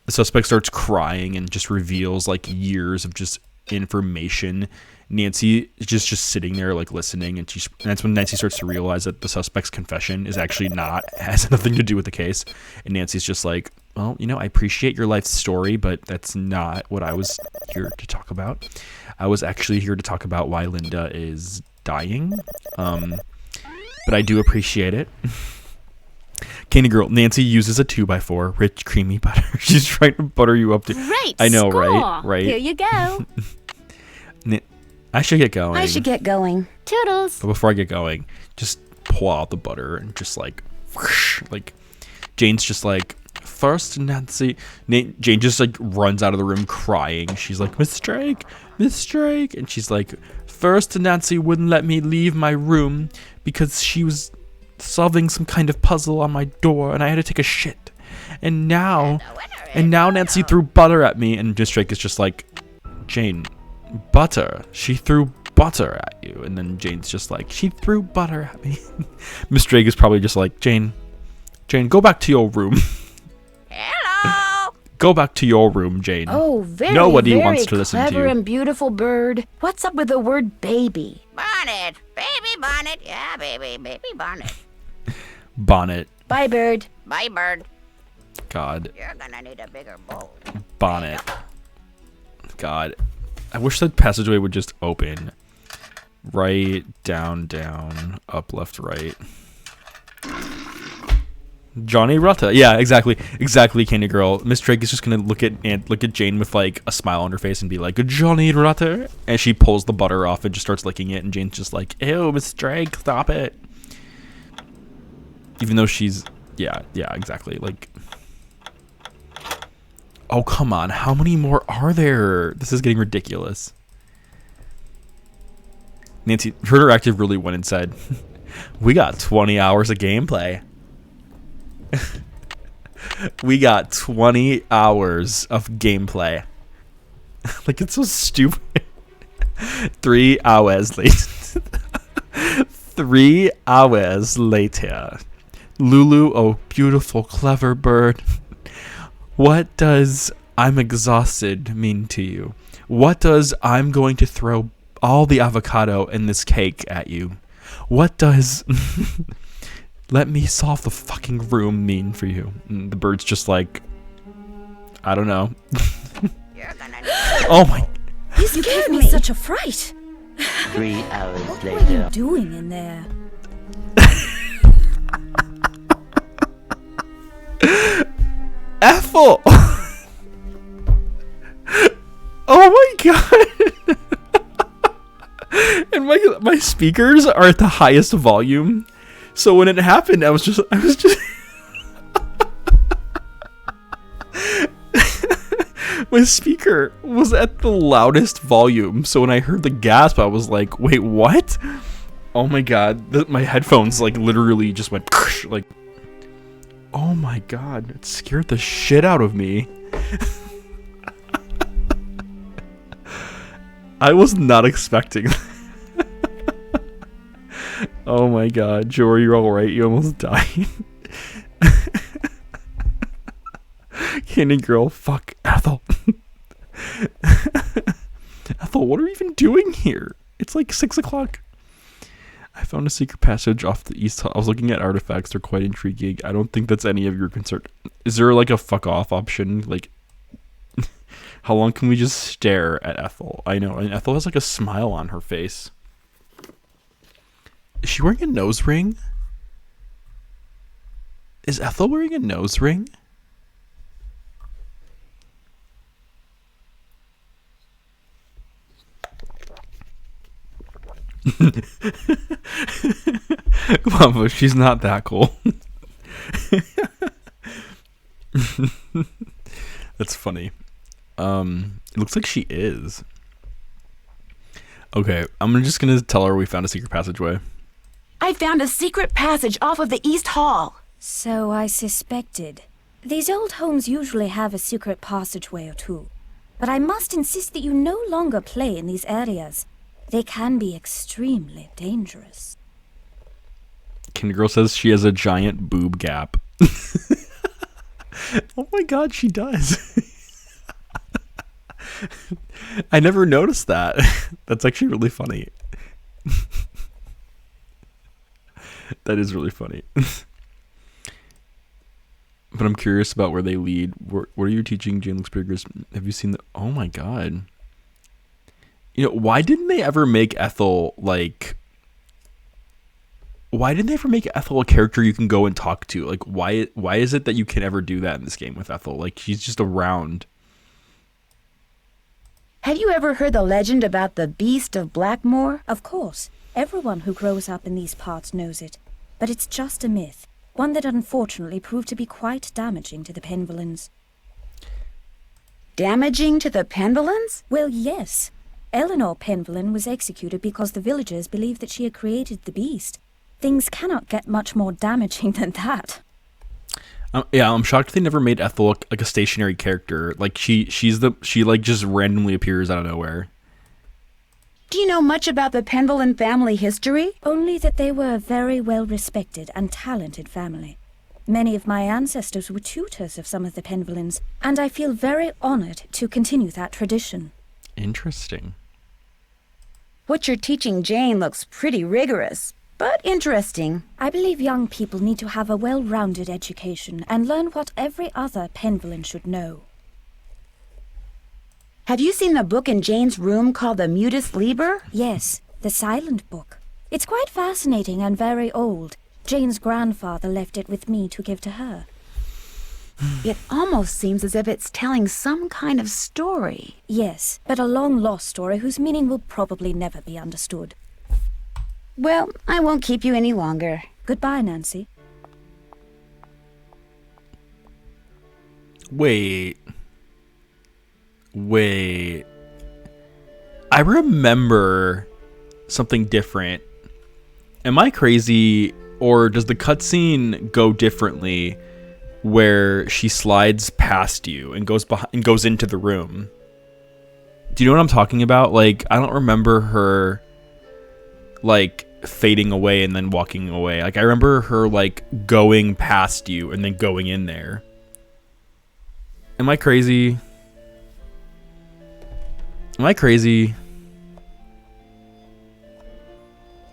The suspect starts crying and just reveals like years of just information. Nancy is just sitting there like listening, and that's when Nancy starts to realize that the suspect's confession has nothing to do with the case. And Nancy's just like, well, I appreciate your life story, but that's not what I was here to talk about. I was actually here to talk about why Linda is dying. But I do appreciate it. Candy Girl, Nancy uses a 2x4, rich, creamy butter. She's trying to butter you up. Great I know, score. right? Here you go. I should get going. I should get going. Toodles. But before I get going, just pour out the butter and just like, whoosh, like, Jane's just like, first Nancy. Jane just like runs out of the room crying. She's like, Miss Drake. And she's like, first Nancy wouldn't let me leave my room because she was solving some kind of puzzle on my door and I had to take a shit. And now Nancy threw butter at me. And Miss Drake is just like, Jane, butter. She threw butter at you. And then Jane's just like, she threw butter at me. Miss Drake is probably just like, Jane, go back to your room. Hello. Go back to your room, Jane. Oh, very, Nobody very wants to listen to clever you. and beautiful bird. What's up with the word baby? Bonnet. Baby bonnet. Yeah, baby bonnet. Bonnet. Bye, bird. Bye, bird. God. You're gonna need a bigger bowl. Bonnet. God. I wish that passageway would just open. Right, down, up, left, right. Johnny Rutta. Yeah, exactly, Candy Girl. Miss Drake is just gonna look at Jane with like a smile on her face and be like, Johnny Rutta, and she pulls the butter off and just starts licking it, and Jane's just like, ew, Miss Drake, stop it. Even though she's, yeah, exactly. Like, oh come on, how many more are there? This is getting ridiculous. Nancy, her directive really went and said, we got 20 hours of gameplay. We got 20 hours of gameplay. Like, it's so stupid. 3 hours later. 3 hours later. Lulu, oh beautiful, clever bird. What does I'm exhausted mean to you? What does I'm going to throw all the avocado in this cake at you? What does let me solve the fucking room mean for you? And the bird's just like, I don't know. You're gonna Oh my. You Gave me such a fright. 3 hours What were you later. doing in there? Ethel! Oh my god! And my speakers are at the highest volume. So when it happened, I was just my speaker was at the loudest volume. So when I heard the gasp, I was like, wait, what? Oh my god, my headphones like literally just went like, Oh my god, it scared the shit out of me. I was not expecting that. Oh my god, Jory, you're alright, you almost died. Candy girl, fuck Ethel. Ethel, what are you even doing here? It's like 6 o'clock. I found a secret passage off the east hall. I was looking at artifacts. They're quite intriguing. I don't think that's any of your concern. Is there like a fuck off option? Like, how long can we just stare at Ethel? I know. And Ethel has like a smile on her face. Is she wearing a nose ring? Is Ethel wearing a nose ring? Guava, she's not that cool. That's funny. It looks like she is. Okay, I'm just gonna tell her we found a secret passageway. I found a secret passage off of the East Hall. So I suspected. These old homes usually have a secret passageway or two. But I must insist that you no longer play in these areas. They can be extremely dangerous. Candy Girl says she has a giant boob gap. Oh my god, she does. I never noticed that. That's actually really funny. That is really funny. But I'm curious about where they lead. What are you teaching Jane looks bigger? Have you seen the... Oh my god. You know, why didn't they ever make Ethel, like... Why didn't they ever make Ethel a character you can go and talk to? Like, why is it that you can ever do that in this game with Ethel? Like, she's just around. Have you ever heard the legend about the Beast of Blackmoor? Of course. Everyone who grows up in these parts knows it. But it's just a myth. One that unfortunately proved to be quite damaging to the Penvillans. Damaging to the Penvillans? Well, yes. Eleanor Penvillan was executed because the villagers believed that she had created the beast. Things cannot get much more damaging than that. Yeah, I'm shocked they never made Ethel like a stationary character. Like she like just randomly appears out of nowhere. Do you know much about the Penvillan family history? Only that they were a very well-respected and talented family. Many of my ancestors were tutors of some of the Penvillans, and I feel very honored to continue that tradition. Interesting. What you're teaching Jane looks pretty rigorous, but interesting. I believe young people need to have a well-rounded education and learn what every other Penvillan should know. Have you seen the book in Jane's room called the Mutus Liber? Yes, the silent book. It's quite fascinating and very old. Jane's grandfather left it with me to give to her. It almost seems as if it's telling some kind of story. Yes, but a long-lost story whose meaning will probably never be understood. Well, I won't keep you any longer. Goodbye, Nancy. Wait. I remember something different. Am I crazy, or does the cutscene go differently where she slides past you and goes into the room? Do you know what I'm talking about? Like, I don't remember her like fading away and then walking away. Like, I remember her like going past you and then going in there. Am I crazy? Am I crazy?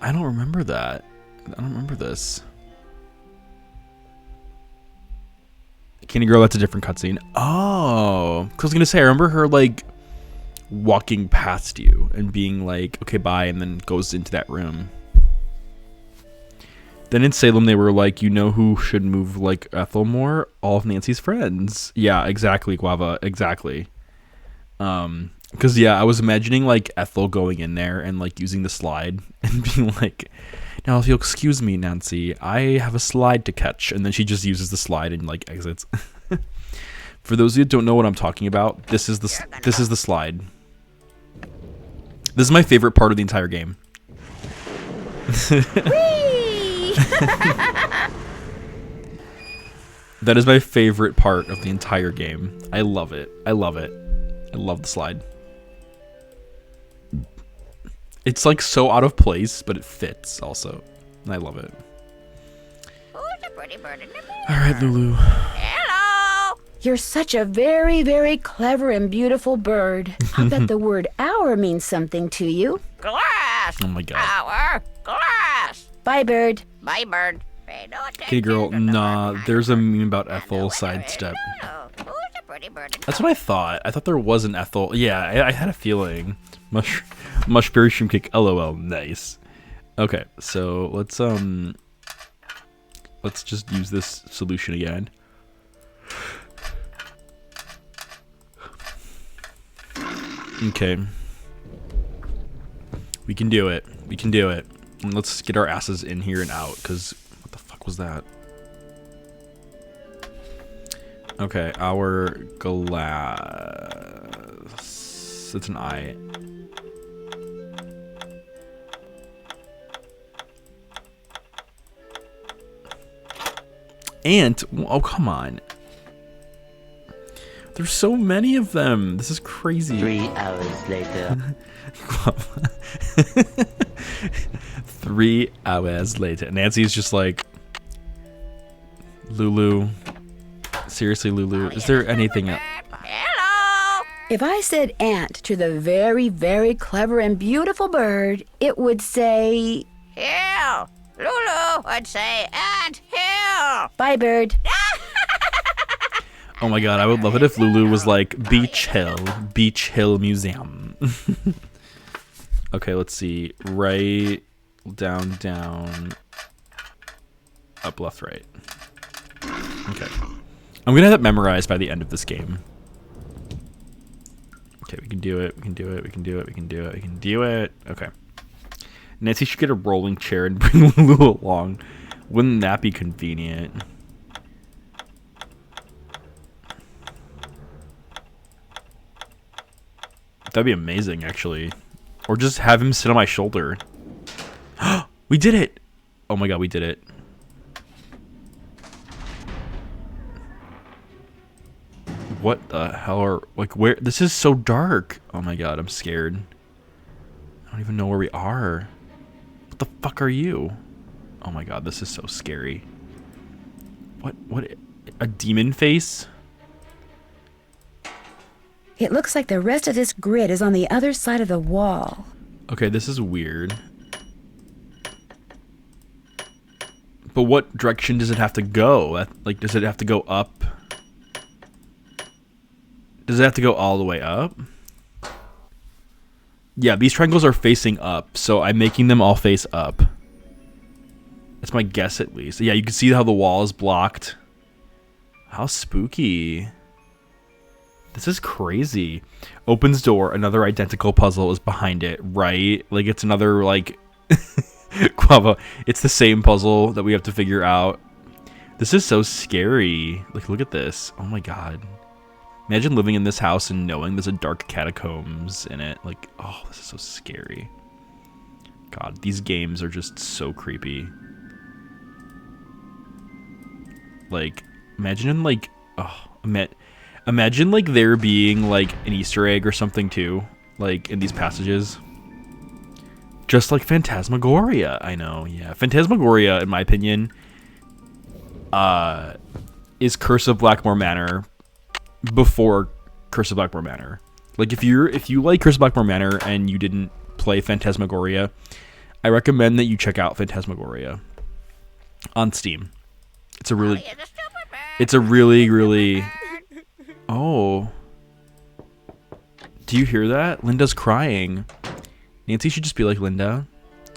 I don't remember that. I don't remember this. Candy Girl, that's a different cutscene. Oh, 'cause I was gonna say, I remember her like walking past you and being like, okay, bye, and then goes into that room. Then in Salem, they were like, you know who should move like Ethel more? All of Nancy's friends. Yeah, exactly, Guava, exactly. Because, yeah, I was imagining, like, Ethel going in there and, like, using the slide and being like, now, if you'll excuse me, Nancy, I have a slide to catch. And then she just uses the slide and, like, exits. For those of you who don't know what I'm talking about, this is the slide. This is my favorite part of the entire game. Whee! That is my favorite part of the entire game. I love it. I love it. I love the slide. It's like so out of place, but it fits also. And I love it. Who's the pretty bird in the mirror? All right, Lulu. Hello. You're such a very, very clever and beautiful bird. I'll bet the word hour means something to you. Glass. Oh my god. Hour. Glass. Bye, bird. Bye, bird. Pay no attention Okay, girl. to the Nah, bird. there's a meme about And the Ethel winner is sidestep. Lulu. Who's the pretty bird in the That's what I thought. I thought there was an Ethel. Yeah, I had a feeling. Mushberry shroom cake. LOL. Nice. Okay, so let's just use this solution again. Okay. We can do it. We can do it. And let's get our asses in here and out, because what the fuck was that? Okay, our glass. It's an eye. Ant? Oh, come on. There's so many of them. This is crazy. 3 hours later. 3 hours later. Nancy's just like, Lulu. Seriously, Lulu. Is there anything else? Hello. If I said ant to the very, very clever and beautiful bird, it would say, Hill. Lulu would say ant hill. bye, bird. Oh my god, I would love it if Lulu was like Beach Hill Museum. Okay, let's see. Right, down, up, left, right. Okay. I'm gonna have that memorized by the end of this game. Okay, we can do it. We can do it. We can do it. We can do it. We can do it. Okay. Nancy should get a rolling chair and bring Lulu along. Wouldn't that be convenient? That'd be amazing, actually. Or just have him sit on my shoulder. We did it! Oh my god, we did it. What the hell are... Like, where... This is so dark. Oh my god, I'm scared. I don't even know where we are. What the fuck are you? Oh my god, this is so scary. What? A demon face? It looks like the rest of this grid is on the other side of the wall. Okay, this is weird. But what direction does it have to go? Like, does it have to go up? Does it have to go all the way up? Yeah, these triangles are facing up, so I'm making them all face up. That's my guess, at least. Yeah, you can see how the wall is blocked. How spooky. This is crazy. Opens door, another identical puzzle is behind it, right? Like, it's another, like... Guava. It's the same puzzle that we have to figure out. This is so scary. Like, look at this. Oh my god. Imagine living in this house and knowing there's a dark catacombs in it. Like, oh, this is so scary. God, these games are just so creepy. Like, imagine, like... Oh, imagine, like, there being, like, an Easter egg or something, too. Like, in these passages. Just like Phantasmagoria, I know, yeah. Phantasmagoria, in my opinion, is Curse of Blackmoor Manor before Curse of Blackmoor Manor. Like, if you like Curse of Blackmoor Manor and you didn't play Phantasmagoria, I recommend that you check out Phantasmagoria on Steam. It's a really... It's a really... Oh. Do you hear that? Linda's crying. Nancy should just be like, Linda,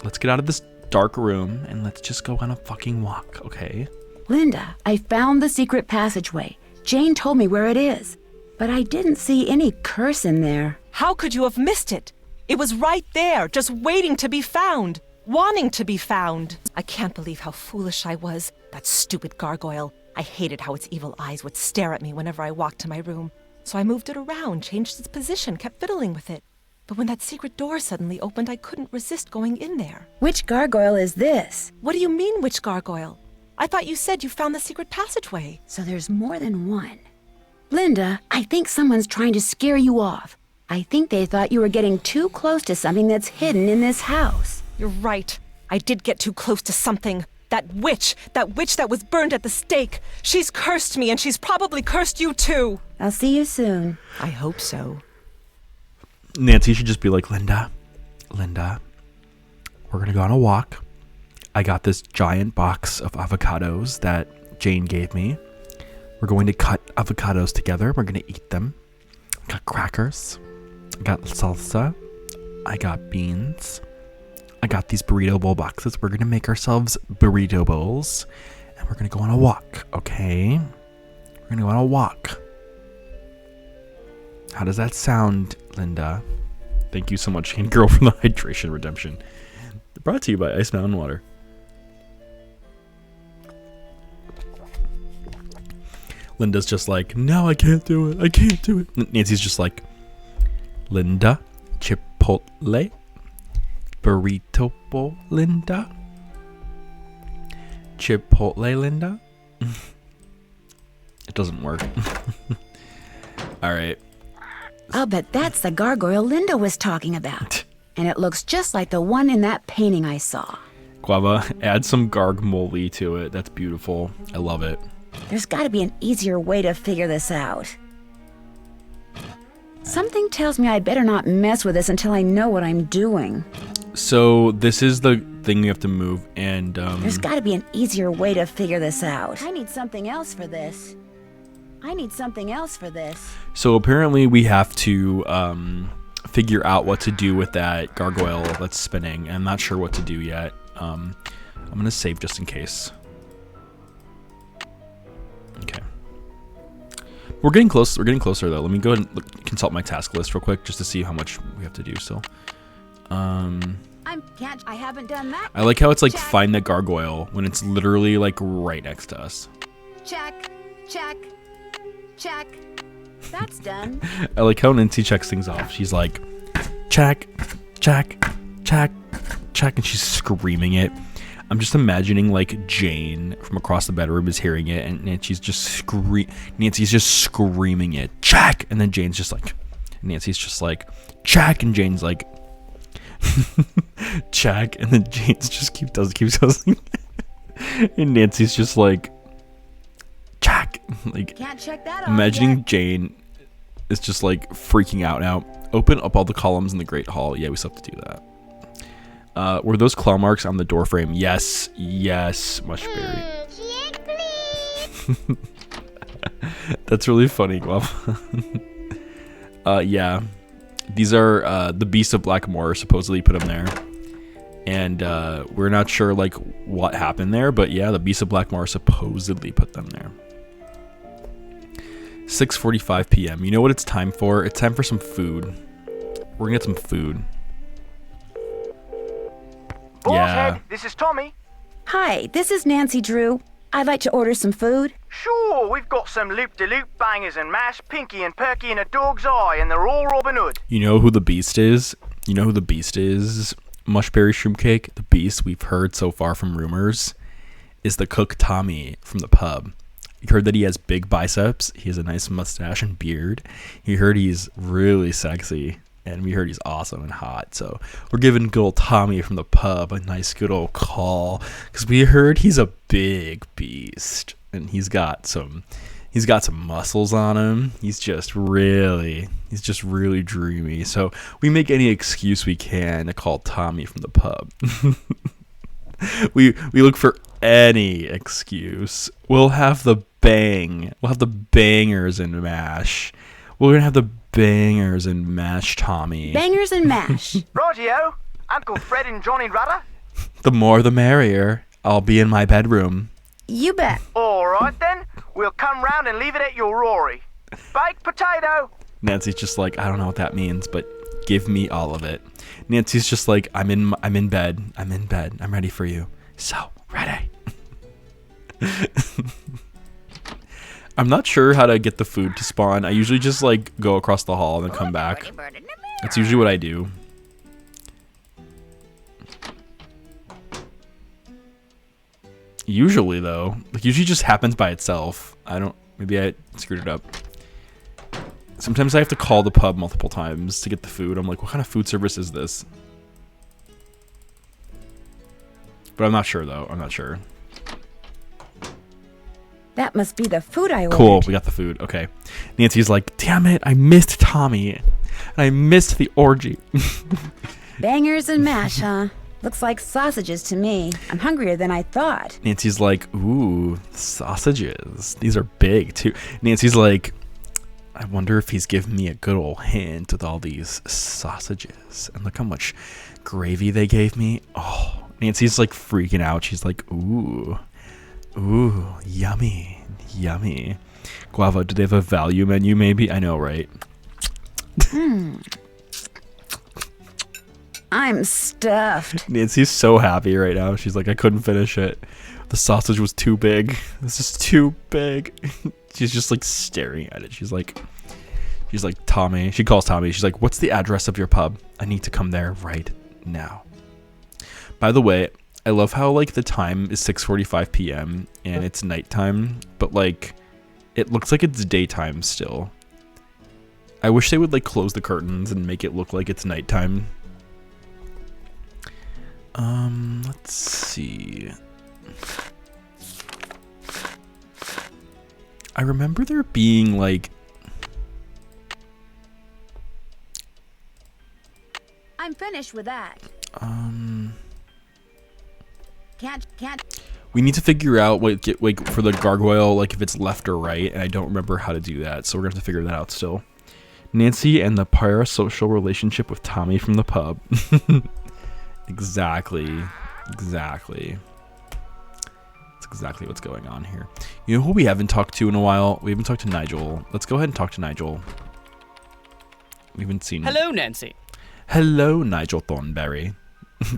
let's get out of this dark room and let's just go on a fucking walk, okay? Linda, I found the secret passageway. Jane told me where it is, but I didn't see any curse in there. How could you have missed it? It was right there, just waiting to be found, wanting to be found. I can't believe how foolish I was. That stupid gargoyle. I hated how its evil eyes would stare at me whenever I walked to my room. So I moved it around, changed its position, kept fiddling with it. But when that secret door suddenly opened, I couldn't resist going in there. Which gargoyle is this? What do you mean, which gargoyle? I thought you said you found the secret passageway. So there's more than one. Linda, I think someone's trying to scare you off. I think they thought you were getting too close to something that's hidden in this house. You're right. I did get too close to something. That witch that was burned at the stake. She's cursed me, and she's probably cursed you too. I'll see you soon. I hope so. Nancy should just be like, Linda, we're gonna go on a walk. I got this giant box of avocados that Jane gave me. We're going to cut avocados together. We're gonna eat them. I got crackers. I got salsa. I got beans. I got these burrito bowl boxes. We're gonna make ourselves burrito bowls. And we're gonna go on a walk, okay? We're gonna go on a walk. How does that sound, Linda? Thank you so much, Shane Girl, for the hydration redemption. Brought to you by Ice Mountain Water. Linda's just like, no, I can't do it. I can't do it. Nancy's just like, Linda, Chipotle, burrito bowl, Linda. Chipotle, Linda. It doesn't work. All right. I'll bet that's the gargoyle Linda was talking about. And it looks just like the one in that painting I saw. Guava, add some gargmole to it. That's beautiful. I love it. There's got to be an easier way to figure this out. Something tells me I better not mess with this until I know what I'm doing. So this is the thing you have to move, and There's got to be an easier way to figure this out. I need something else for this. So apparently we have to figure out what to do with that gargoyle that's spinning. I'm not sure what to do yet. I'm gonna save just in case. Okay. We're getting close. We're getting closer though. Let me go ahead and consult my task list real quick just to see how much we have to do still. I haven't done that. I like how it's like find the gargoyle when it's literally like right next to us. Check. That's done. I like how Nancy checks things off. She's like, check, and she's screaming it. I'm just imagining like Jane from across the bedroom is hearing it, and Nancy's just screaming it, check, and then Jane's just like, Nancy's just like, check, and Jane's like, check, and then Jane's just keeps hustling, and Nancy's just like, check, like, Can't check that imagining Jane is just like freaking out now. Open up all the columns in the Great Hall. Yeah, we still have to do that. Were those claw marks on the door frame? Yes, Mushberry. That's really funny, Guava. Yeah, these are the Beast of Blackmoor supposedly put them there, and we're not sure like what happened there, but yeah, the Beast of Blackmoor supposedly put them there. 6:45 p.m. You know what it's time for? It's time for some food. We're gonna get some food. Bullhead, this is Tommy. Hi, this is Nancy Drew. I'd like to order some food. Sure, we've got some loop-de-loop bangers and mash, Pinky and Perky and a dog's eye, and they're all Robin Hood. You know who the Beast is? Mushberry Shroom Cake. The Beast, we've heard so far from rumors, is the cook Tommy from the pub. You heard that he has big biceps. He has a nice mustache and beard. You heard he's really sexy. And we heard he's awesome and hot. So we're giving good old Tommy from the pub a nice good old call. Because we heard he's a big beast. And he's got some muscles on him. He's just really dreamy. So we make any excuse we can to call Tommy from the pub. we look for any excuse. We'll have the bangers and mash. We're gonna have the bangers and mash, Tommy. Bangers and mash. Rightio, Uncle Fred and Johnny Rudder. The more the merrier. I'll be in my bedroom. You bet. All right then, we'll come round and leave it at your Rory. Baked potato. Nancy's just like, I don't know what that means, but give me all of it. Nancy's just like, I'm in bed. I'm ready for you. So ready. I'm not sure how to get the food to spawn. I usually just like go across the hall and then come back. That's usually what I do. Usually, though. Like, usually just happens by itself. Maybe I screwed it up. Sometimes I have to call the pub multiple times to get the food. I'm like, what kind of food service is this? But I'm not sure, though. I'm not sure. That must be the food I ordered. Cool, we got the food. Okay. Nancy's like, damn it, I missed Tommy. And I missed the orgy. Bangers and mash, huh? Looks like sausages to me. I'm hungrier than I thought. Nancy's like, ooh, sausages. These are big, too. Nancy's like, I wonder if he's giving me a good old hint with all these sausages. And look how much gravy they gave me. Oh, Nancy's like freaking out. She's like, ooh, yummy, yummy. Guava, do they have a value menu maybe? I know, right? I'm stuffed. Nancy's so happy right now. She's like, I couldn't finish it. The sausage was too big. This is too big. She's just like staring at it. She's like, Tommy. She calls Tommy. She's like, what's the address of your pub? I need to come there right now. By the way, I love how like the time is 6:45 p.m. and it's nighttime, but like it looks like it's daytime still. I wish they would like close the curtains and make it look like it's nighttime. Let's see. I remember there being like I'm finished with that. Can't. We need to figure out what for the gargoyle, like if it's left or right, and I don't remember how to do that, so we're gonna have to figure that out still. Nancy and the parasocial relationship with Tommy from the pub. Exactly. That's exactly what's going on here. You know who we haven't talked to in a while? We haven't talked to Nigel. Let's go ahead and talk to Nigel. We haven't seen him. Hello, Nancy. Hello, Nigel Thornberry.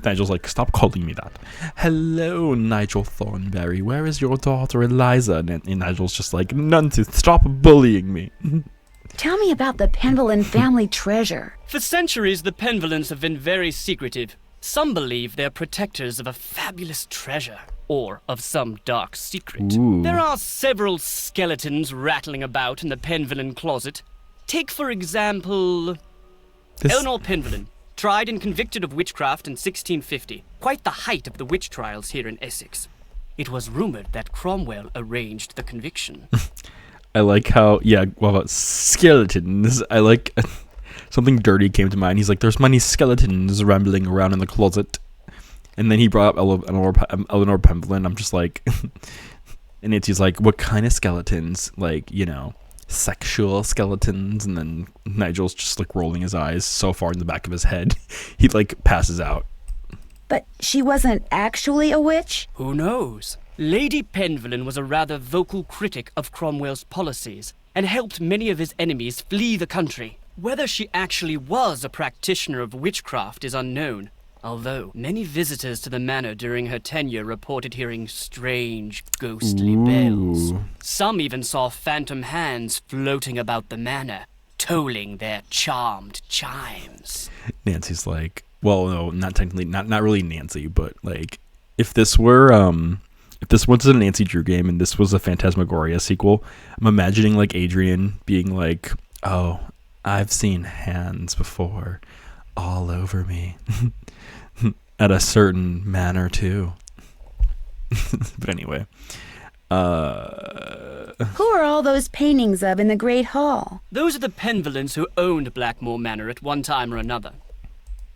Nigel's like, stop calling me that. Hello, Nigel Thornberry. Where is your daughter, Eliza? And Nigel's just like, Nancy, stop bullying me. Tell me about the Penvillin family treasure. For centuries, the Penvillins have been very secretive. Some believe they're protectors of a fabulous treasure, or of some dark secret. Ooh. There are several skeletons rattling about in the Penvillin closet. Take, for example, Eleanor Penvillin, tried and convicted of witchcraft in 1650. Quite the height of the witch trials here in Essex. It was rumored that Cromwell arranged the conviction. I like how, what about skeletons? I like... Something dirty came to mind. He's like, there's many skeletons rambling around in the closet. And then he brought up Eleanor Penvillin. I'm just like... and Nancy's like, what kind of skeletons? Like, sexual skeletons? And then Nigel's just like rolling his eyes so far in the back of his head. He like passes out. But she wasn't actually a witch? Who knows? Lady Penvillin was a rather vocal critic of Cromwell's policies and helped many of his enemies flee the country. Whether she actually was a practitioner of witchcraft is unknown, although many visitors to the manor during her tenure reported hearing strange, ghostly bells. Some even saw phantom hands floating about the manor, tolling their charmed chimes. Nancy's like, well, no, not technically, not really Nancy, but like, if this was a Nancy Drew game and this was a Phantasmagoria sequel, I'm imagining like Adrian being like, oh, I've seen hands before, all over me, at a certain manor too. But anyway, Who are all those paintings of in the Great Hall? Those are the Penvillins who owned Blackmoor Manor at one time or another.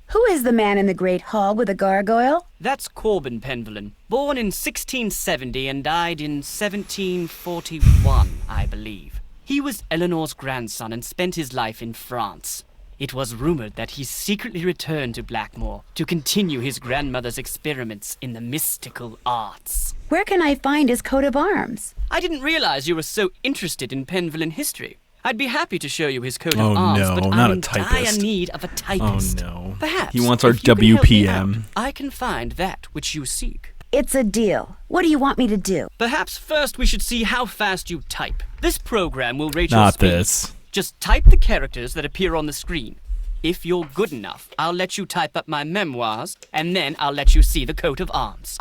Who is the man in the Great Hall with a gargoyle? That's Corbin Penvillin, born in 1670 and died in 1741, I believe. He was Eleanor's grandson and spent his life in France. It was rumored that he secretly returned to Blackmoor to continue his grandmother's experiments in the mystical arts. Where can I find his coat of arms? I didn't realize you were so interested in Penvillin history. I'd be happy to show you his coat Oh, of arms, no, but not I'm a in dire typist. need of a typist. Oh no. Perhaps He wants our if you can help me out, WPM. I can find that which you seek. It's a deal. What do you want me to do? Perhaps first we should see how fast you type. This program will rate your Not speed. this. Just type the characters that appear on the screen. If you're good enough, I'll let you type up my memoirs, and then I'll let you see the coat of arms.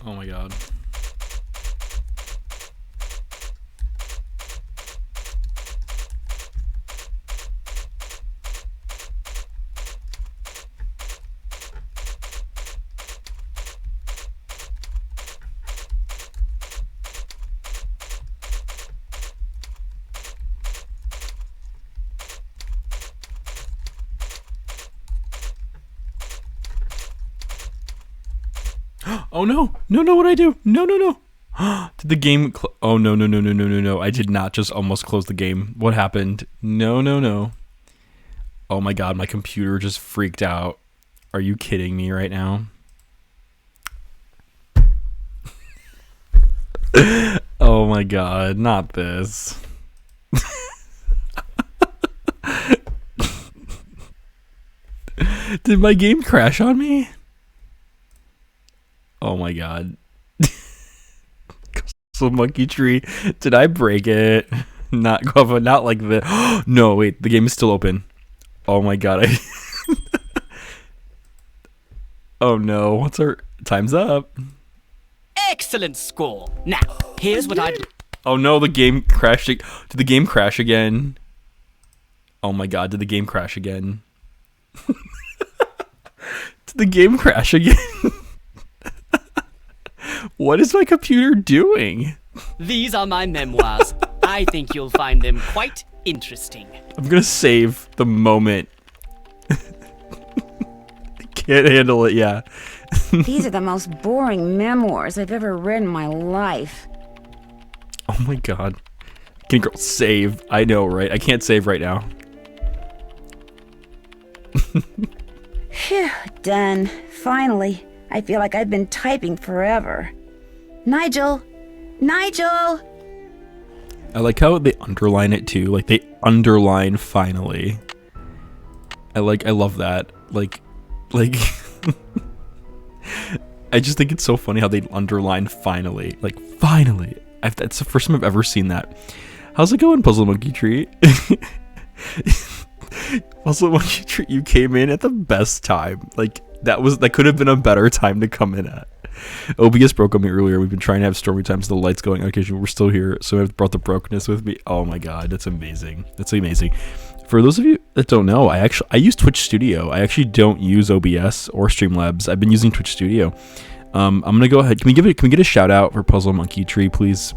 Oh my god. Oh no! No, no, what'd I do? No, no, no! Did the game oh no, no, no, no, no, no, no. I did not just almost close the game. What happened? No, no, no. Oh my god, my computer just freaked out. Are you kidding me right now? Oh my god, not this. Did my game crash on me? Oh my god. So monkey tree. Did I break it? Not Guava, not like the no, wait, the game is still open. Oh my god. Oh no, what's our time's up? Excellent score. Now, here's what I'd... Oh no, the game crashed. Did the game crash again? Oh my god, did the game crash again? Did the game crash again? What is my computer doing? These are my memoirs. I think you'll find them quite interesting. I'm gonna save the moment. I can't handle it, yeah. These are the most boring memoirs I've ever read in my life. Oh my god. Can girl save? I know, right? I can't save right now. Phew, done. Finally. I feel like I've been typing forever. Nigel! Nigel! I like how they underline it too. Like they underline finally. I love that. Like I just think it's so funny how they underline finally. Like finally. That's the first time I've ever seen that. How's it going, Puzzle Monkey Tree? Puzzle Monkey Tree, you came in at the best time. Like that could have been a better time to come in at. OBS broke on me earlier. We've been trying to have stormy times, the lights going on occasionally. We're still here, so I've brought the brokenness with me. Oh my god, that's amazing. That's amazing. For those of you that don't know, I use Twitch Studio. I actually don't use OBS or Streamlabs. I've been using Twitch Studio. I'm gonna go ahead. Can we get a shout out for Puzzle Monkey Tree, please?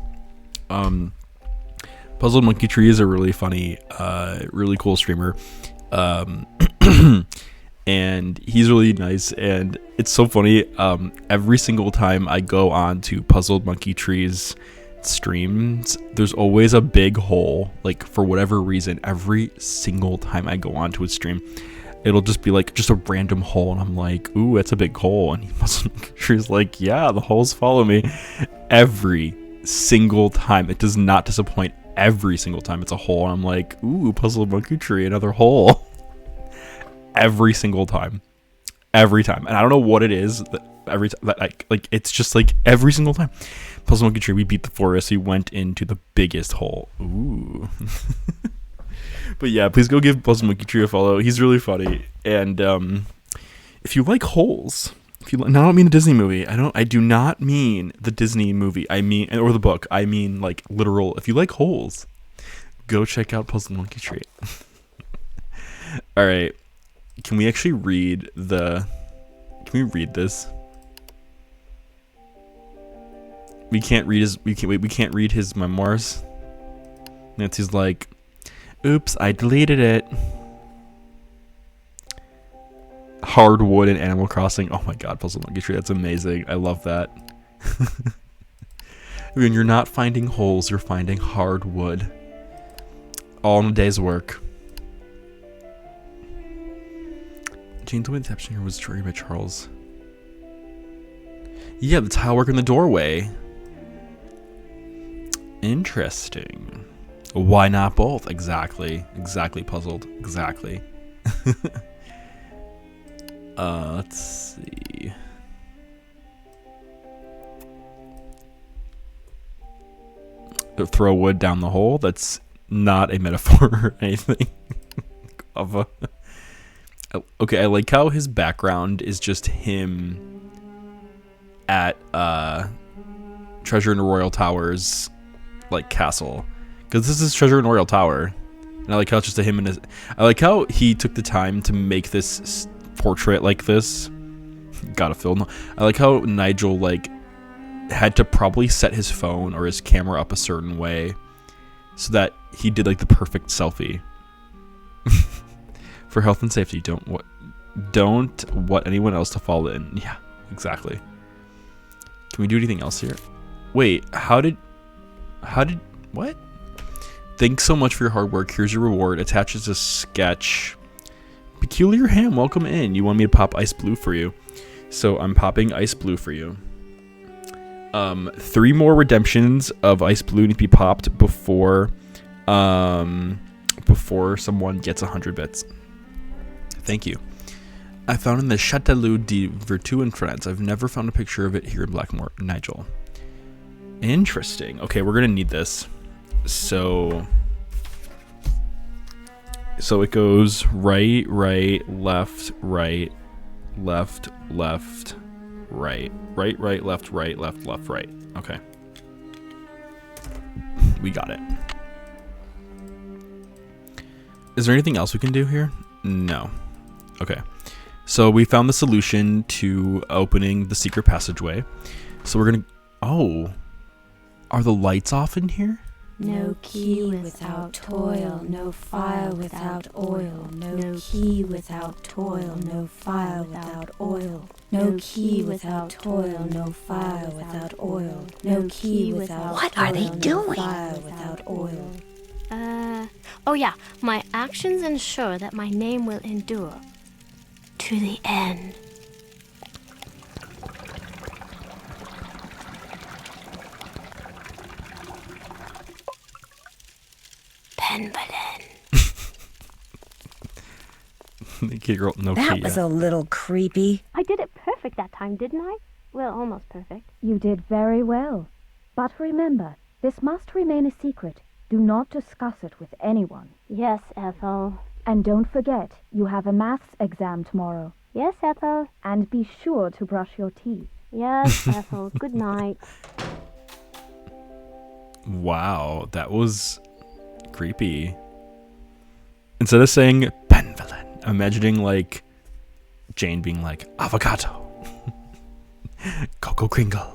Puzzle Monkey Tree is a really funny, really cool streamer. And he's really nice, and it's so funny. Every single time I go on to Puzzled Monkey Tree's streams, there's always a big hole. Like for whatever reason, every single time I go on to his stream, it'll just be like just a random hole, and I'm like, ooh, that's a big hole. And Puzzled Monkey Tree's like, yeah, the holes follow me. Every single time, it does not disappoint. Every single time it's a hole, and I'm like, ooh, Puzzled Monkey Tree, another hole. Every single time, and I don't know what it is. Every time, like it's just like every single time. Puzzle Monkey Tree, we beat the forest. He went into the biggest hole. Ooh. But yeah, please go give Puzzle Monkey Tree a follow. He's really funny. And if you like holes, I don't mean the Disney movie. I do not mean the Disney movie. I mean, or the book. I mean like literal. If you like holes, go check out Puzzle Monkey Tree. All right. Can we actually read can we read this? We can't read his memoirs. Nancy's like, oops, I deleted it. Hardwood and Animal Crossing. Oh my god, Puzzle Monkey Tree, that's amazing. I love that. When you're not finding holes, you're finding hardwood. All in a day's work. Jane told me the tapestry here was drawn by Charles. Yeah, the tile work in the doorway. Interesting. Why not both? Exactly. Exactly, Puzzled. Exactly. Let's see. Throw wood down the hole? That's not a metaphor or anything. Okay, I like how his background is just him at Treasure in the Royal Tower's like castle, because this is Treasure in Royal Tower, and I like how it's just a him and his. I like how he took the time to make this portrait like this. Gotta film. I like how Nigel like had to probably set his phone or his camera up a certain way so that he did like the perfect selfie. For health and safety, don't want anyone else to fall in. Yeah, exactly. Can we do anything else here? Wait, how did what? Thanks so much for your hard work. Here's your reward. Attaches a sketch. Peculiar Ham, welcome in. You want me to pop Ice Blue for you? So I'm popping Ice Blue for you. 3 more redemptions of Ice Blue need to be popped before someone gets 100 bits. Thank you. I found in the Château de Vertu in France. I've never found a picture of it here in Blackmoor. Nigel. Interesting. Okay, we're gonna need this. So it goes right, left, right, left, right, left, right. Okay. We got it. Is there anything else we can do here? No. Okay. So we found the solution to opening the secret passageway. So we're gonna... Oh. Are the lights off in here? No key without toil, no fire without oil. No key without toil, no fire without oil. No key without toil, no fire without oil. No key without What are they doing? fire without oil. Oh yeah, my actions ensure that my name will endure to the end. Penbelen. Okay, girl, no That key. was a little creepy. I did it perfect that time, didn't I? Well, almost perfect. You did very well. But remember, this must remain a secret. Do not discuss it with anyone. Yes, Ethel. And don't forget, you have a maths exam tomorrow. Yes, Ethel. And be sure to brush your teeth. Yes, Ethel. Good night. Wow, that was creepy. Instead of saying Penvelen, I'm imagining like Jane being like avocado, cocoa kringle,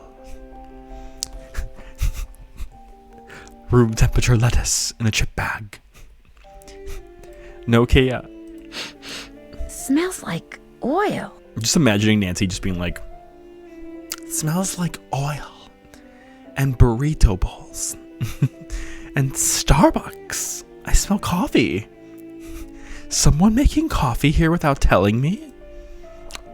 room temperature lettuce in a chip bag. No Kia. Smells like oil. I'm just imagining Nancy just being like, smells like oil and burrito bowls and Starbucks. I smell coffee. Someone making coffee here without telling me?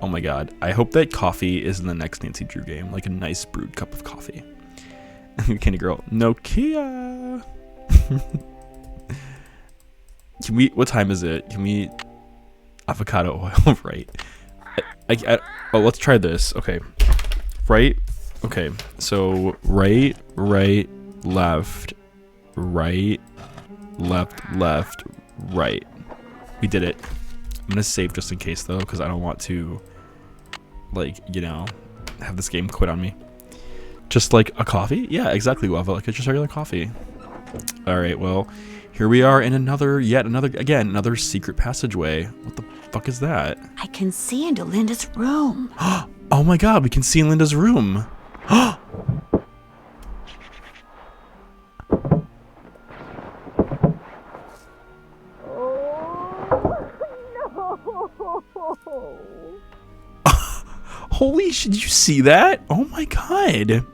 Oh my god. I hope that coffee is in the next Nancy Drew game. Like a nice brewed cup of coffee. Candy girl. Nokia. Can we... What time is it? Can we... Avocado oil, right. Oh, let's try this. Okay. Right. Okay. So, right, left, right, left, right. We did it. I'm gonna save just in case, though, because I don't want to, like, you know, have this game quit on me. Just like a coffee? Yeah, exactly, Wava. Like, it's just regular coffee. Alright, well... Here we are in another secret passageway. What the fuck is that? I can see into Linda's room. Oh my god, we can see in Linda's room. Holy shit, did you see that? Oh my god.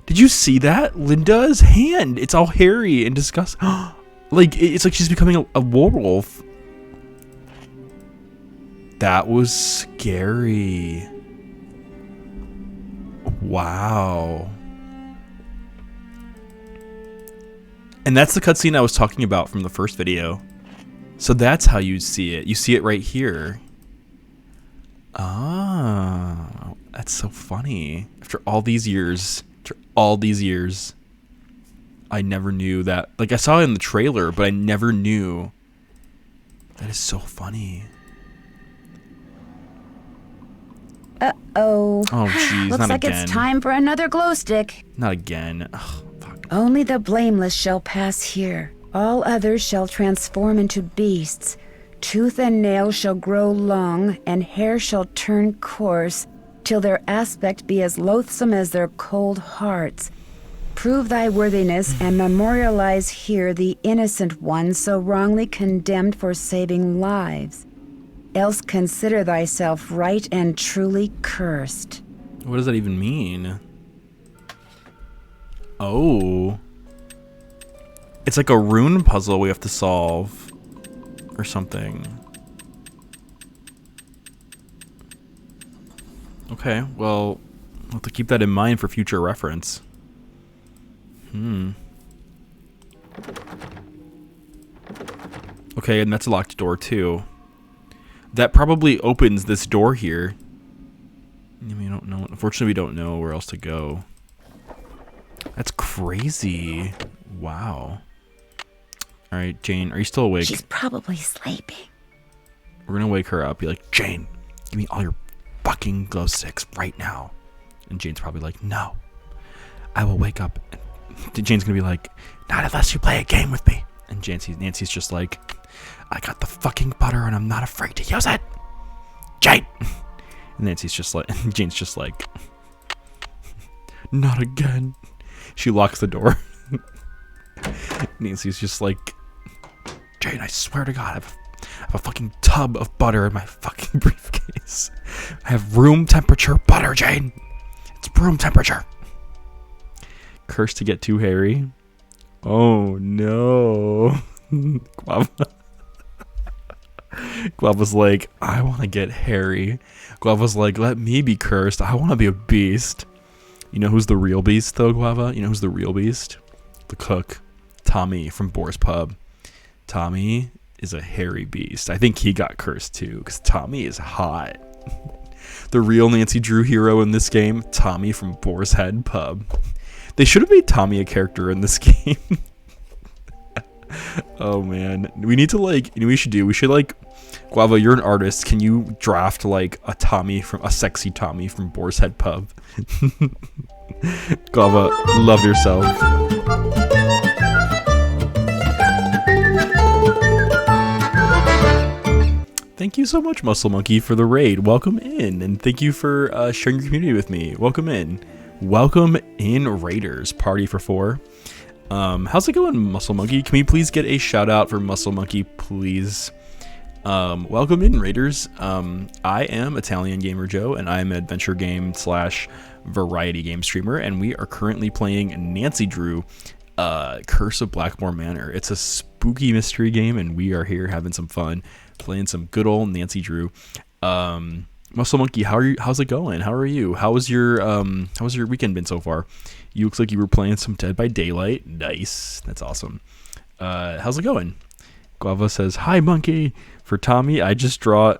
Did you see that? Linda's hand. It's all hairy and disgusting. Like, it's like she's becoming a werewolf. That was scary. Wow. And that's the cutscene I was talking about from the first video. So that's how you see it. You see it right here. Ah, that's so funny. After all these years, I never knew that. Like, I saw it in the trailer, but I never knew. That is so funny. Uh-oh. Oh, jeez, Looks not like again. it's time for another glow stick. Not again. Ugh, fuck. Only the blameless shall pass here. All others shall transform into beasts. Tooth and nail shall grow long, and hair shall turn coarse, till their aspect be as loathsome as their cold hearts. Prove thy worthiness, and memorialize here the innocent one so wrongly condemned for saving lives. Else consider thyself right and truly cursed. What does that even mean? Oh. It's like a rune puzzle we have to solve. Or something. Okay, well, we'll have to keep that in mind for future reference. Okay, and that's a locked door too. That probably opens this door here. We don't know. Unfortunately, we don't know where else to go. That's crazy. Wow. All right, Jane, are you still awake? She's probably sleeping. We're gonna wake her up. Be like, Jane, give me all your fucking glow sticks right now. And Jane's probably like, no. I will wake up. And Jane's gonna be like, not unless you play a game with me. And Nancy's just like, I got the fucking butter and I'm not afraid to use it. Jane. And Nancy's just like, Jane's just like, not again. She locks the door. Nancy's just like, Jane, I swear to God, I have a fucking tub of butter in my fucking briefcase. I have room temperature butter, Jane. It's room temperature. Curse to get too hairy. Oh no. Guava's like, I want to get hairy. Guava's like, let me be cursed. I want to be a beast. You know who's the real beast though, Guava? You know who's the real beast? The cook. Tommy from Boar's Pub. Tommy is a hairy beast. I think he got cursed too, because Tommy is hot. The real Nancy Drew hero in this game, Tommy from Boar's Head Pub. They should have made Tommy a character in this game. Oh man. We need to like, you know what we should do? We should like, Guava, you're an artist. Can you draft like a sexy Tommy from Boar's Head Pub? Guava, love yourself. Thank you so much, Muscle Monkey, for the raid. Welcome in, and thank you for sharing your community with me. Welcome in. Welcome in, Raiders. Party for 4. How's it going, Muscle Monkey? Can we please get a shout out for Muscle Monkey, please? Welcome in, Raiders. I am Italian Gamer Joe, and I am an adventure game / variety game streamer, and we are currently playing Nancy Drew, Curse of Blackmoor Manor. It's a spooky mystery game, and we are here having some fun, playing some good old Nancy Drew. Muscle Monkey, how's it going? How are you? How's your weekend been so far? You looks like you were playing some Dead by Daylight. Nice. That's awesome. How's it going? Guava says, hi, Monkey. For Tommy, I just draw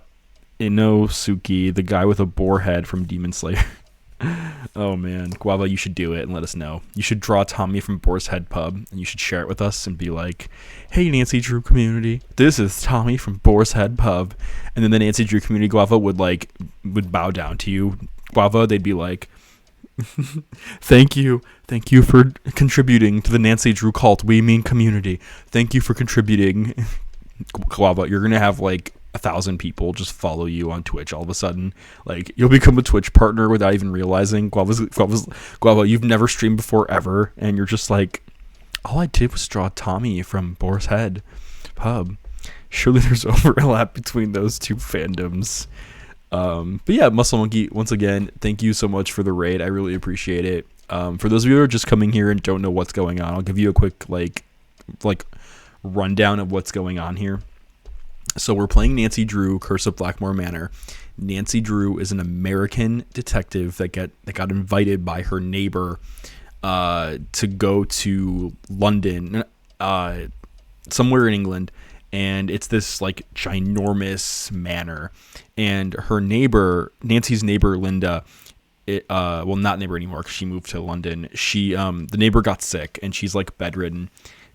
Inosuke, the guy with a boar head from Demon Slayer. Oh, man. Guava, you should do it and let us know. You should draw Tommy from Boar's Head Pub, and you should share it with us and be like, hey, Nancy Drew community, this is Tommy from Boar's Head Pub. And then the Nancy Drew community, Guava, would bow down to you. Guava, they'd be like, thank you for contributing to the Nancy Drew cult. We mean community. Thank you for contributing. Guava, you're gonna have like 1,000 people just follow you on Twitch all of a sudden. Like, you'll become a Twitch partner without even realizing. Guava, you've never streamed before ever, and you're just like, all I did was draw Tommy from Boar's Head Pub. Surely there's overlap between those two fandoms. But yeah, Muscle Monkey, once again, thank you so much for the raid. I really appreciate it. For those of you who are just coming here and don't know what's going on, I'll give you a quick like rundown of what's going on here. So we're playing Nancy Drew, Curse of Blackmoor Manor. Nancy Drew is an American detective that got invited by her neighbor to go to London, somewhere in England, and it's this like ginormous manor. And her neighbor, Nancy's neighbor Linda, well, not neighbor anymore because she moved to London. The neighbor got sick and she's like bedridden,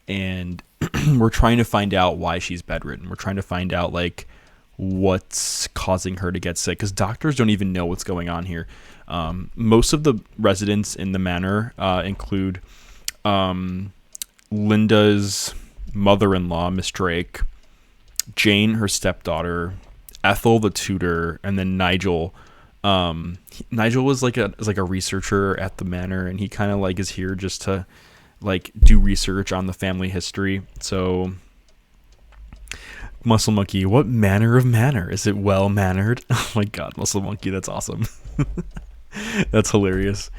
and we're trying to find out why she's bedridden. We're trying to find out like what's causing her to get sick, because doctors don't even know what's going on here. Most of the residents in the manor include Linda's mother-in-law, Miss Drake, Jane, her stepdaughter, Ethel, the tutor, and then Nigel. Nigel was like a researcher at the manor, and he kind of like is here just to like do research on the family history. So, Muscle Monkey, what manner of manor? Is it well mannered? Oh my god, Muscle Monkey, that's awesome. That's hilarious.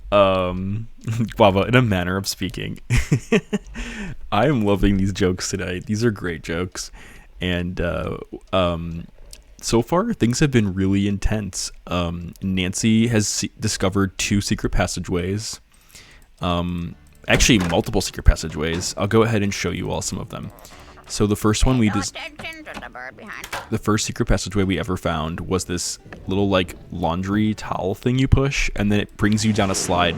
Guava, in a manner of speaking. I am loving these jokes tonight. These are great jokes. And so far, things have been really intense. Nancy has discovered 2 secret passageways. Actually, multiple secret passageways. I'll go ahead and show you all some of them. So the first one the first secret passageway we ever found was this little like laundry towel thing you push, and then it brings you down a slide.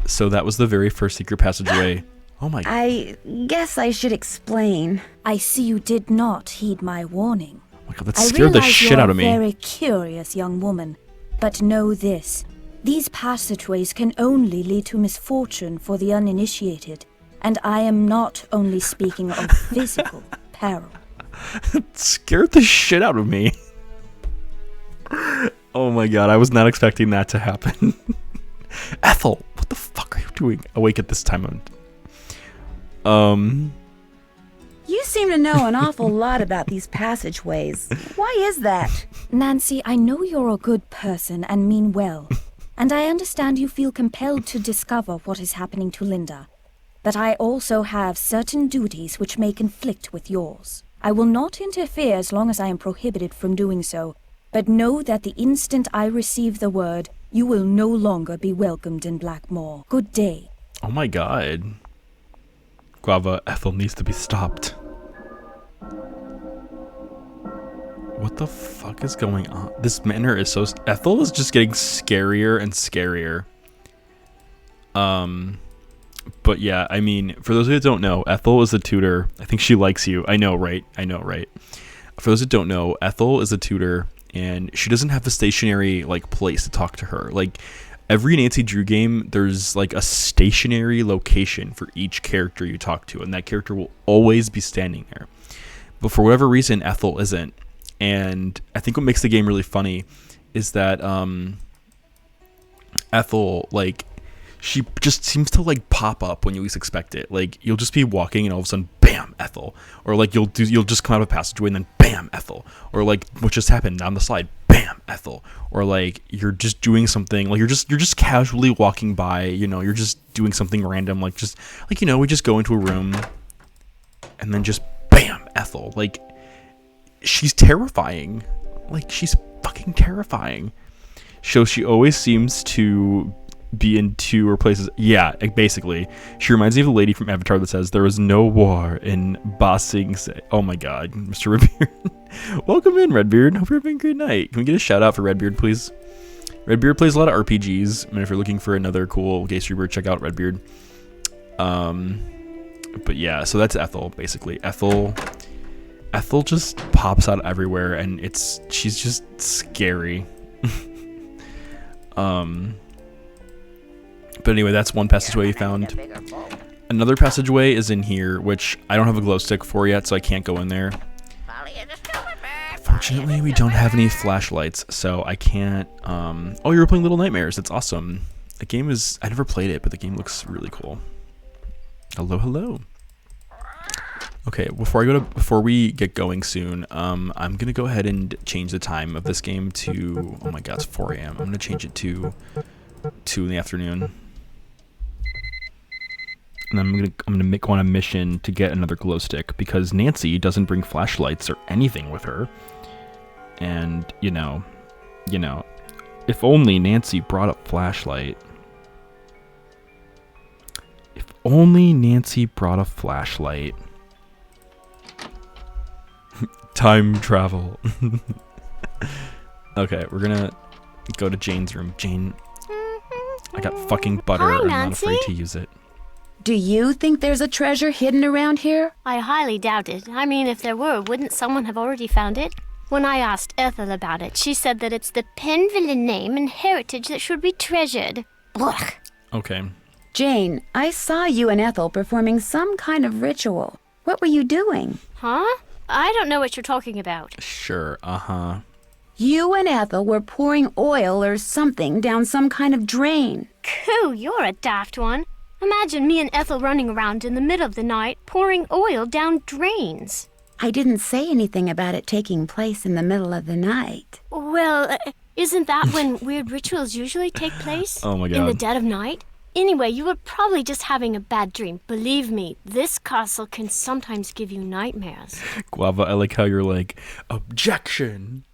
So that was the very first secret passageway. Oh my god. I guess I should explain. I see you did not heed my warning. Oh my god, that scared the shit out of me. I realize you're a very curious young woman, but know this. These passageways can only lead to misfortune for the uninitiated, and I am not only speaking of physical peril. It scared the shit out of me. Oh my god, I was not expecting that to happen. Ethel, what the fuck are you doing awake at this time? You seem to know an awful lot about these passageways. Why is that? Nancy, I know you're a good person and mean well, and I understand you feel compelled to discover what is happening to Linda. But I also have certain duties which may conflict with yours. I will not interfere as long as I am prohibited from doing so, but know that the instant I receive the word, you will no longer be welcomed in Blackmoor. Good day. Oh my god. Guava, Ethel needs to be stopped. What the fuck is going on? This manor is so... Ethel is just getting scarier and scarier. But yeah, I mean, for those who don't know, Ethel is a tutor. I think she likes you. I know, right? I know, right? For those who don't know, Ethel is a tutor, and she doesn't have a stationary, like, place to talk to her. Like, every Nancy Drew game, there's, like, a stationary location for each character you talk to, and that character will always be standing there. But for whatever reason, Ethel isn't. And I think what makes the game really funny is that Ethel, like, she just seems to like pop up when you least expect it. Like, you'll just be walking and all of a sudden, bam, Ethel. Or like you'll just come out of a passageway and then bam, Ethel. Or like what just happened down the slide, bam, Ethel. Or like you're just doing something, like you're just casually walking by, you know, you're just doing something random, like just like, you know, we just go into a room and then just bam, Ethel. Like, she's terrifying. Like, she's fucking terrifying. So she always seems to be in two places. Yeah, basically. She reminds me of the lady from Avatar that says, "There was no war in Ba Sing Se." Oh my god, Mr. Redbeard. Welcome in, Redbeard. Hope you're having a great night. Can we get a shout out for Redbeard, please? Redbeard plays a lot of RPGs, and if you're looking for another cool gay streamer, check out Redbeard. But yeah, so that's Ethel, basically. Ethel just pops out everywhere, and she's just scary. But anyway, that's one passageway we found. Another passageway is in here, which I don't have a glow stick for yet, so I can't go in there. Fortunately, we don't have any flashlights, so I can't... Oh, you were playing Little Nightmares. That's awesome. The game is... I never played it, but the game looks really cool. Hello, hello. Okay, before we get going soon, I'm gonna go ahead and change the time of this game to... Oh my god, it's 4 a.m. I'm gonna change it to 2 in the afternoon. And I'm gonna go on a mission to get another glow stick, because Nancy doesn't bring flashlights or anything with her. And you know, if only Nancy brought a flashlight. If only Nancy brought a flashlight. Time travel. Okay, we're gonna go to Jane's room. Jane, I got fucking butter. Hi, I'm Nancy. not afraid to use it. Do you think there's a treasure hidden around here? I highly doubt it. I mean, if there were, wouldn't someone have already found it? When I asked Ethel about it, she said that it's the Penvillen name and heritage that should be treasured. Ugh. Okay. Jane, I saw you and Ethel performing some kind of ritual. What were you doing? Huh? I don't know what you're talking about. Sure, uh-huh. You and Ethel were pouring oil or something down some kind of drain. Coo, you're a daft one. Imagine me and Ethel running around in the middle of the night pouring oil down drains. I didn't say anything about it taking place in the middle of the night. Well, isn't that when weird rituals usually take place? Oh my God. In the dead of night? Anyway, you were probably just having a bad dream. Believe me, this castle can sometimes give you nightmares. Guava, I like how you're like, objection.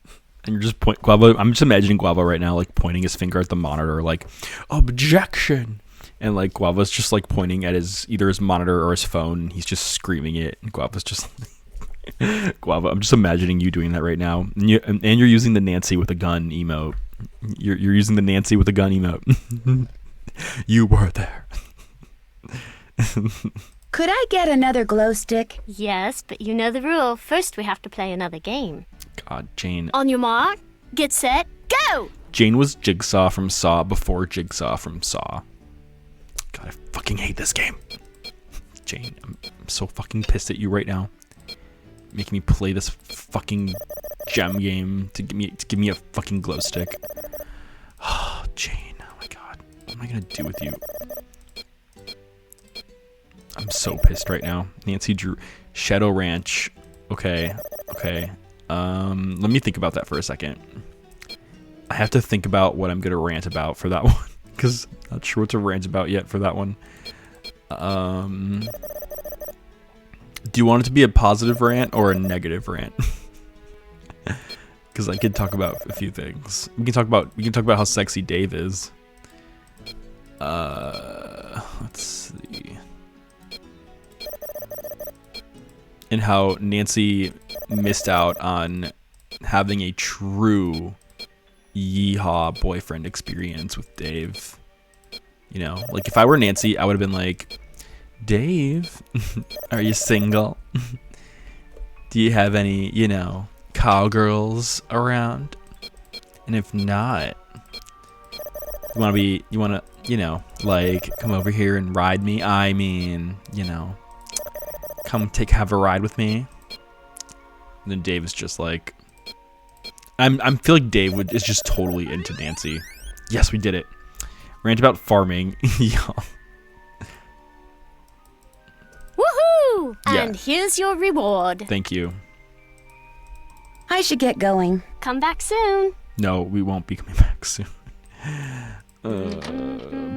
And you're just Guava, I'm just imagining Guava right now, like pointing his finger at the monitor, like, objection. And like Guava's just like pointing at either his monitor or his phone. He's just screaming it. And Guava's just Guava, I'm just imagining you doing that right now. And you're using the Nancy with a gun emote. You're using the Nancy with a gun emote. You were there. Could I get another glow stick? Yes, but you know the rule. First, we have to play another game. God, Jane. On your mark, get set, go! Jane was Jigsaw from Saw before Jigsaw from Saw. God, I fucking hate this game. Jane, I'm so fucking pissed at you right now. Making me play this fucking gem game to give me a fucking glow stick. Oh, Jane, oh my God. What am I gonna do with you? I'm so pissed right now. Nancy Drew. Shadow Ranch. Okay. Let me think about that for a second. I have to think about what I'm gonna rant about for that one. Because I'm not sure what to rant about yet for that one. Do you want it to be a positive rant or a negative rant? Because I could talk about a few things. We can talk about how sexy Dave is. Let's see. And how Nancy missed out on having a true yeehaw boyfriend experience with Dave. You know, like if I were Nancy, I would have been like, Dave, are you single? Do you have any, cowgirls around? And if not, you want to, like, come over here and ride me? I mean, come have a ride with me? And then Dave is just like, I feel like Dave is just totally into Nancy. Yes, we did it. Rant about farming. Y'all. Woohoo! Yeah. And here's your reward. Thank you. I should get going. Come back soon. No, we won't be coming back soon.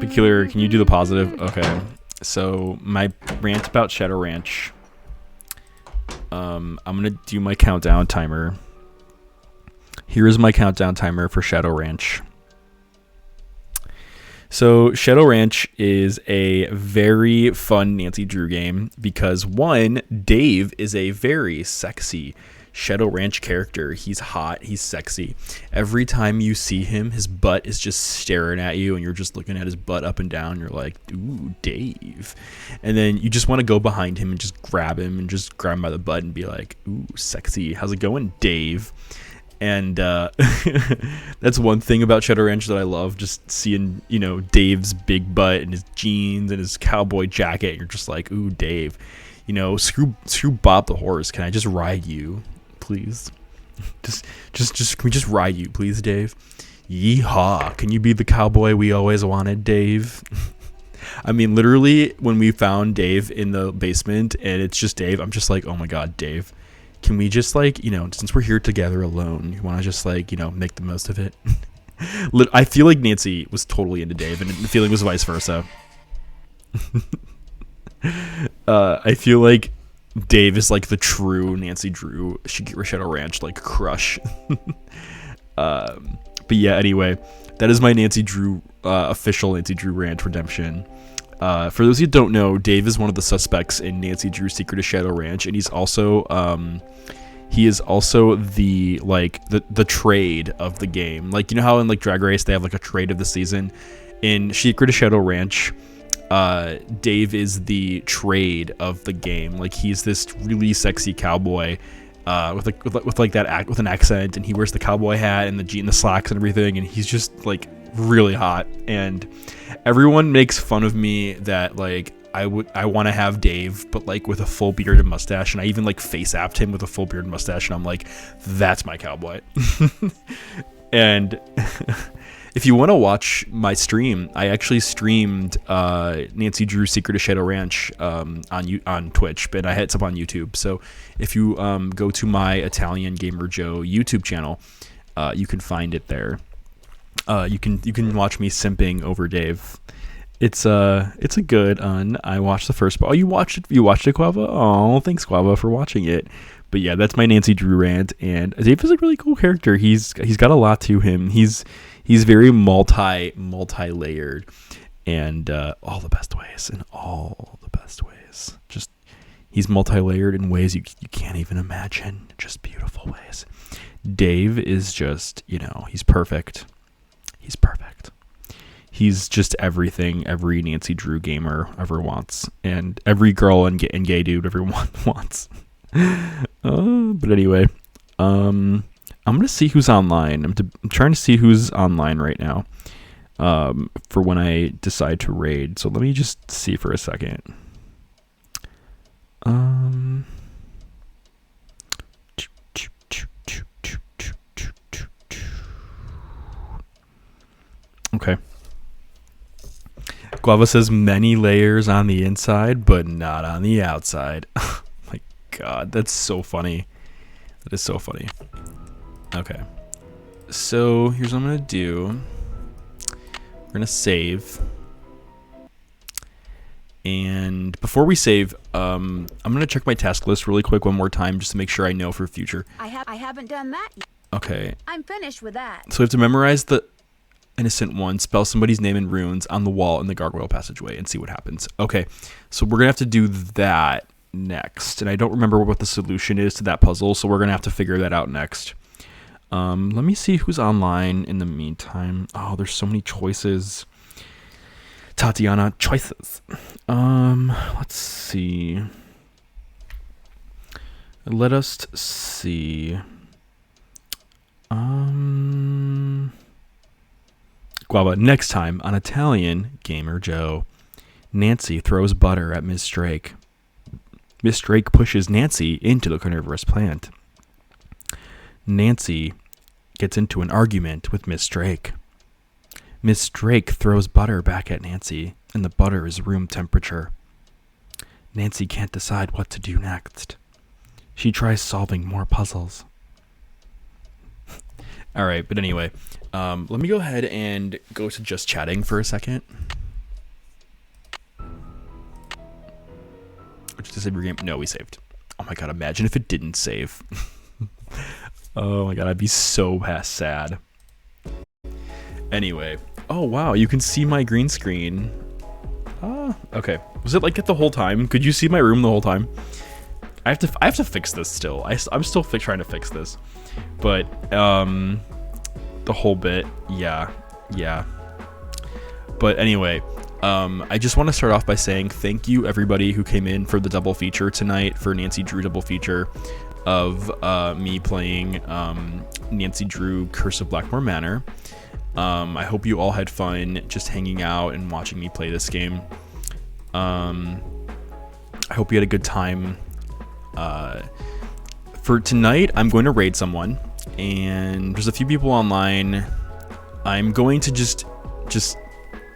Peculiar, can you do the positive? Okay. So, my rant about Shadow Ranch. I'm going to do my countdown timer. Here is my countdown timer for Shadow Ranch. So, Shadow Ranch is a very fun Nancy Drew game because, one, Dave is a very sexy Shadow Ranch character. He's hot, he's sexy. Every time you see him, his butt is just staring at you, and you're just looking at his butt up and down. You're like, ooh, Dave. And then you just want to go behind him and just grab him and just grab him by the butt and be like, ooh, sexy. How's it going, Dave? And that's one thing about Shadow Ranch that I love, just seeing, Dave's big butt and his jeans and his cowboy jacket. And you're just like, ooh, Dave, screw Bob the horse. Can I just ride you, please? Just can we just ride you, please, Dave? Yeehaw. Can you be the cowboy we always wanted, Dave? I mean, literally, when we found Dave in the basement and it's just Dave, I'm just like, oh my God, Dave. Can we just, since we're here together alone, you want to just, make the most of it? I feel like Nancy was totally into Dave, and the feeling was vice versa. I feel like Dave is, the true Nancy Drew Shakira Shadow Ranch, crush. But yeah, anyway, that is my Nancy Drew, official Nancy Drew Ranch redemption. For those of you who don't know, Dave is one of the suspects in Nancy Drew's Secret of Shadow Ranch, and he's also the trade of the game. Like, you know how in Drag Race they have a trade of the season? In Secret of Shadow Ranch, Dave is the trade of the game. Like, he's this really sexy cowboy with an accent, and he wears the cowboy hat and the slacks and everything, and he's just like really hot. And everyone makes fun of me that like I want to have Dave, but like with a full beard and mustache, and I even like face apped him with a full beard and mustache, and I'm like, that's my cowboy. And if you want to watch my stream, I actually streamed Nancy Drew's Secret of Shadow Ranch on Twitch, but I had some on YouTube. So if you go to my Italian Gamer Joe YouTube channel, you can find it there. You can watch me simping over Dave. It's a good one. I watched the first. Oh, you watched it? You watched it, Quava? Oh, thanks, Quava, for watching it. But yeah, that's my Nancy Drew rant. And Dave is a really cool character. He's got a lot to him. He's very multi-layered, and all the best ways. Just he's multi-layered in ways you can't even imagine. Just beautiful ways. Dave is just, he's perfect. He's perfect. He's just everything every Nancy Drew gamer ever wants, and every girl and gay dude ever wants. But anyway, I'm gonna see who's online. I'm trying to see who's online right now, for when I decide to raid. So let me just see for a second. Okay. Guava says many layers on the inside, but not on the outside. Oh my god, that's so funny. That is so funny. Okay. So here's what I'm gonna do. We're gonna save. And before we save, I'm gonna check my task list really quick one more time just to make sure I know for future. I haven't done that yet. Okay. I'm finished with that. So we have to memorize the innocent one, spell somebody's name in runes on the wall in the gargoyle passageway, and see what happens. Okay, so we're gonna have to do that next, and I don't remember what the solution is to that puzzle, so we're gonna have to figure that out next. Let me see who's online in the meantime. Oh, there's so many choices. Tatiana, choices. Let's see. Let us see. Guava, next time on Italian Gamer Joe, Nancy throws butter at Miss Drake. Miss Drake pushes Nancy into the carnivorous plant. Nancy gets into an argument with Miss Drake. Miss Drake throws butter back at Nancy, and the butter is room temperature. Nancy can't decide what to do next. She tries solving more puzzles. All right, but anyway, let me go ahead and go to just chatting for a second. Did save your game? No, we saved. Oh my god, imagine if it didn't save. Oh my god, I'd be so sad. Anyway, oh wow, you can see my green screen. Okay. Was it like it the whole time? Could you see my room the whole time? I have to fix this still. I'm still trying to fix this. But the whole bit, yeah. But anyway, I just want to start off by saying thank you everybody who came in for the double feature tonight, for Nancy Drew double feature of me playing Nancy Drew Curse of Blackmoor Manor. I hope you all had fun just hanging out and watching me play this game. I hope you had a good time. For tonight, I'm going to raid someone, and there's a few people online. I'm going to just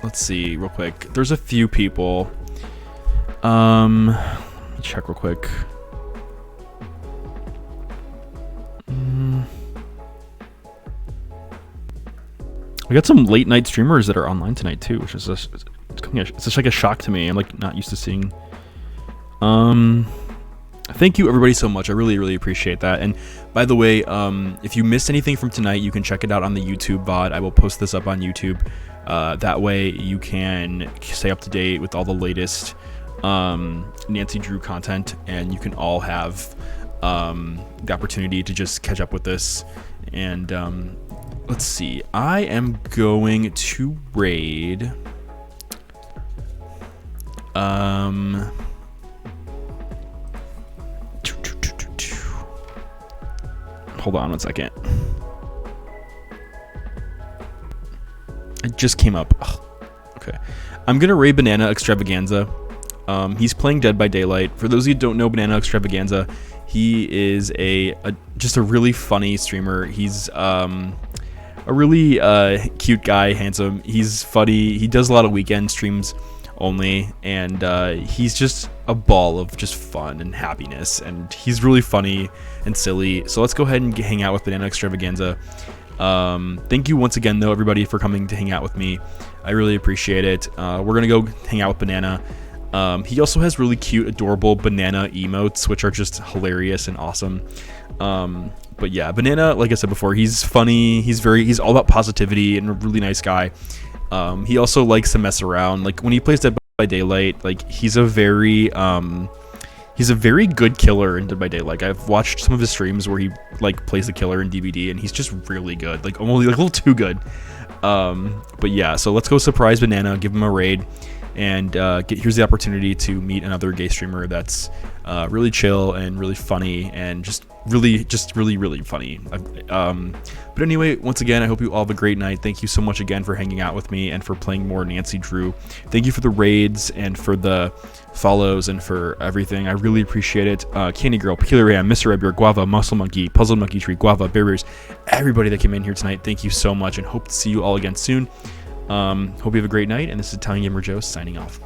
let's see real quick. There's a few people. Let me check real quick. We got some late night streamers that are online tonight too, which is it's just like a shock to me. I'm like not used to seeing. Thank you everybody so much. I really appreciate that. And by the way, if you missed anything from tonight, you can check it out on the YouTube VOD. I will post this up on YouTube. That way you can stay up to date with all the latest Nancy Drew content, and you can all have the opportunity to just catch up with this. And let's see. I am going to raid. Hold on 1 second. It just came up. Ugh. Okay. I'm going to raid Banana Extravaganza. He's playing Dead by Daylight. For those of you who don't know Banana Extravaganza, he is just a really funny streamer. He's a really cute guy, handsome. He's funny. He does a lot of weekend streams only, and he's just a ball of just fun and happiness, and he's really funny and silly. So let's go ahead and hang out with Banana Extravaganza. Thank you once again, though, everybody, for coming to hang out with me. I really appreciate it. We're gonna go hang out with Banana. He also has really cute, adorable banana emotes, which are just hilarious and awesome. But yeah, Banana, like I said before, he's funny. He's all about positivity and a really nice guy. He also likes to mess around. Like when he plays Dead by Daylight, like he's a very good killer in Dead by Daylight. Like I've watched some of his streams where he like plays the killer in DBD, and he's just really good. Like only like a little too good. But yeah, so let's go surprise Banana, give him a raid, and here's the opportunity to meet another gay streamer that's really chill and really funny and just really funny. But anyway, once again, I hope you all have a great night. Thank you so much again for hanging out with me and for playing more Nancy Drew. Thank you for the raids and for the follows and for everything. I really appreciate it. Candy Girl, Peculiar Ram, Mr. Red Beard, Guava, Muscle Monkey, Puzzle Monkey Tree, Guava, Bears, everybody that came in here tonight. Thank you so much, and hope to see you all again soon. Hope you have a great night, and this is Italian Gamer Joe signing off.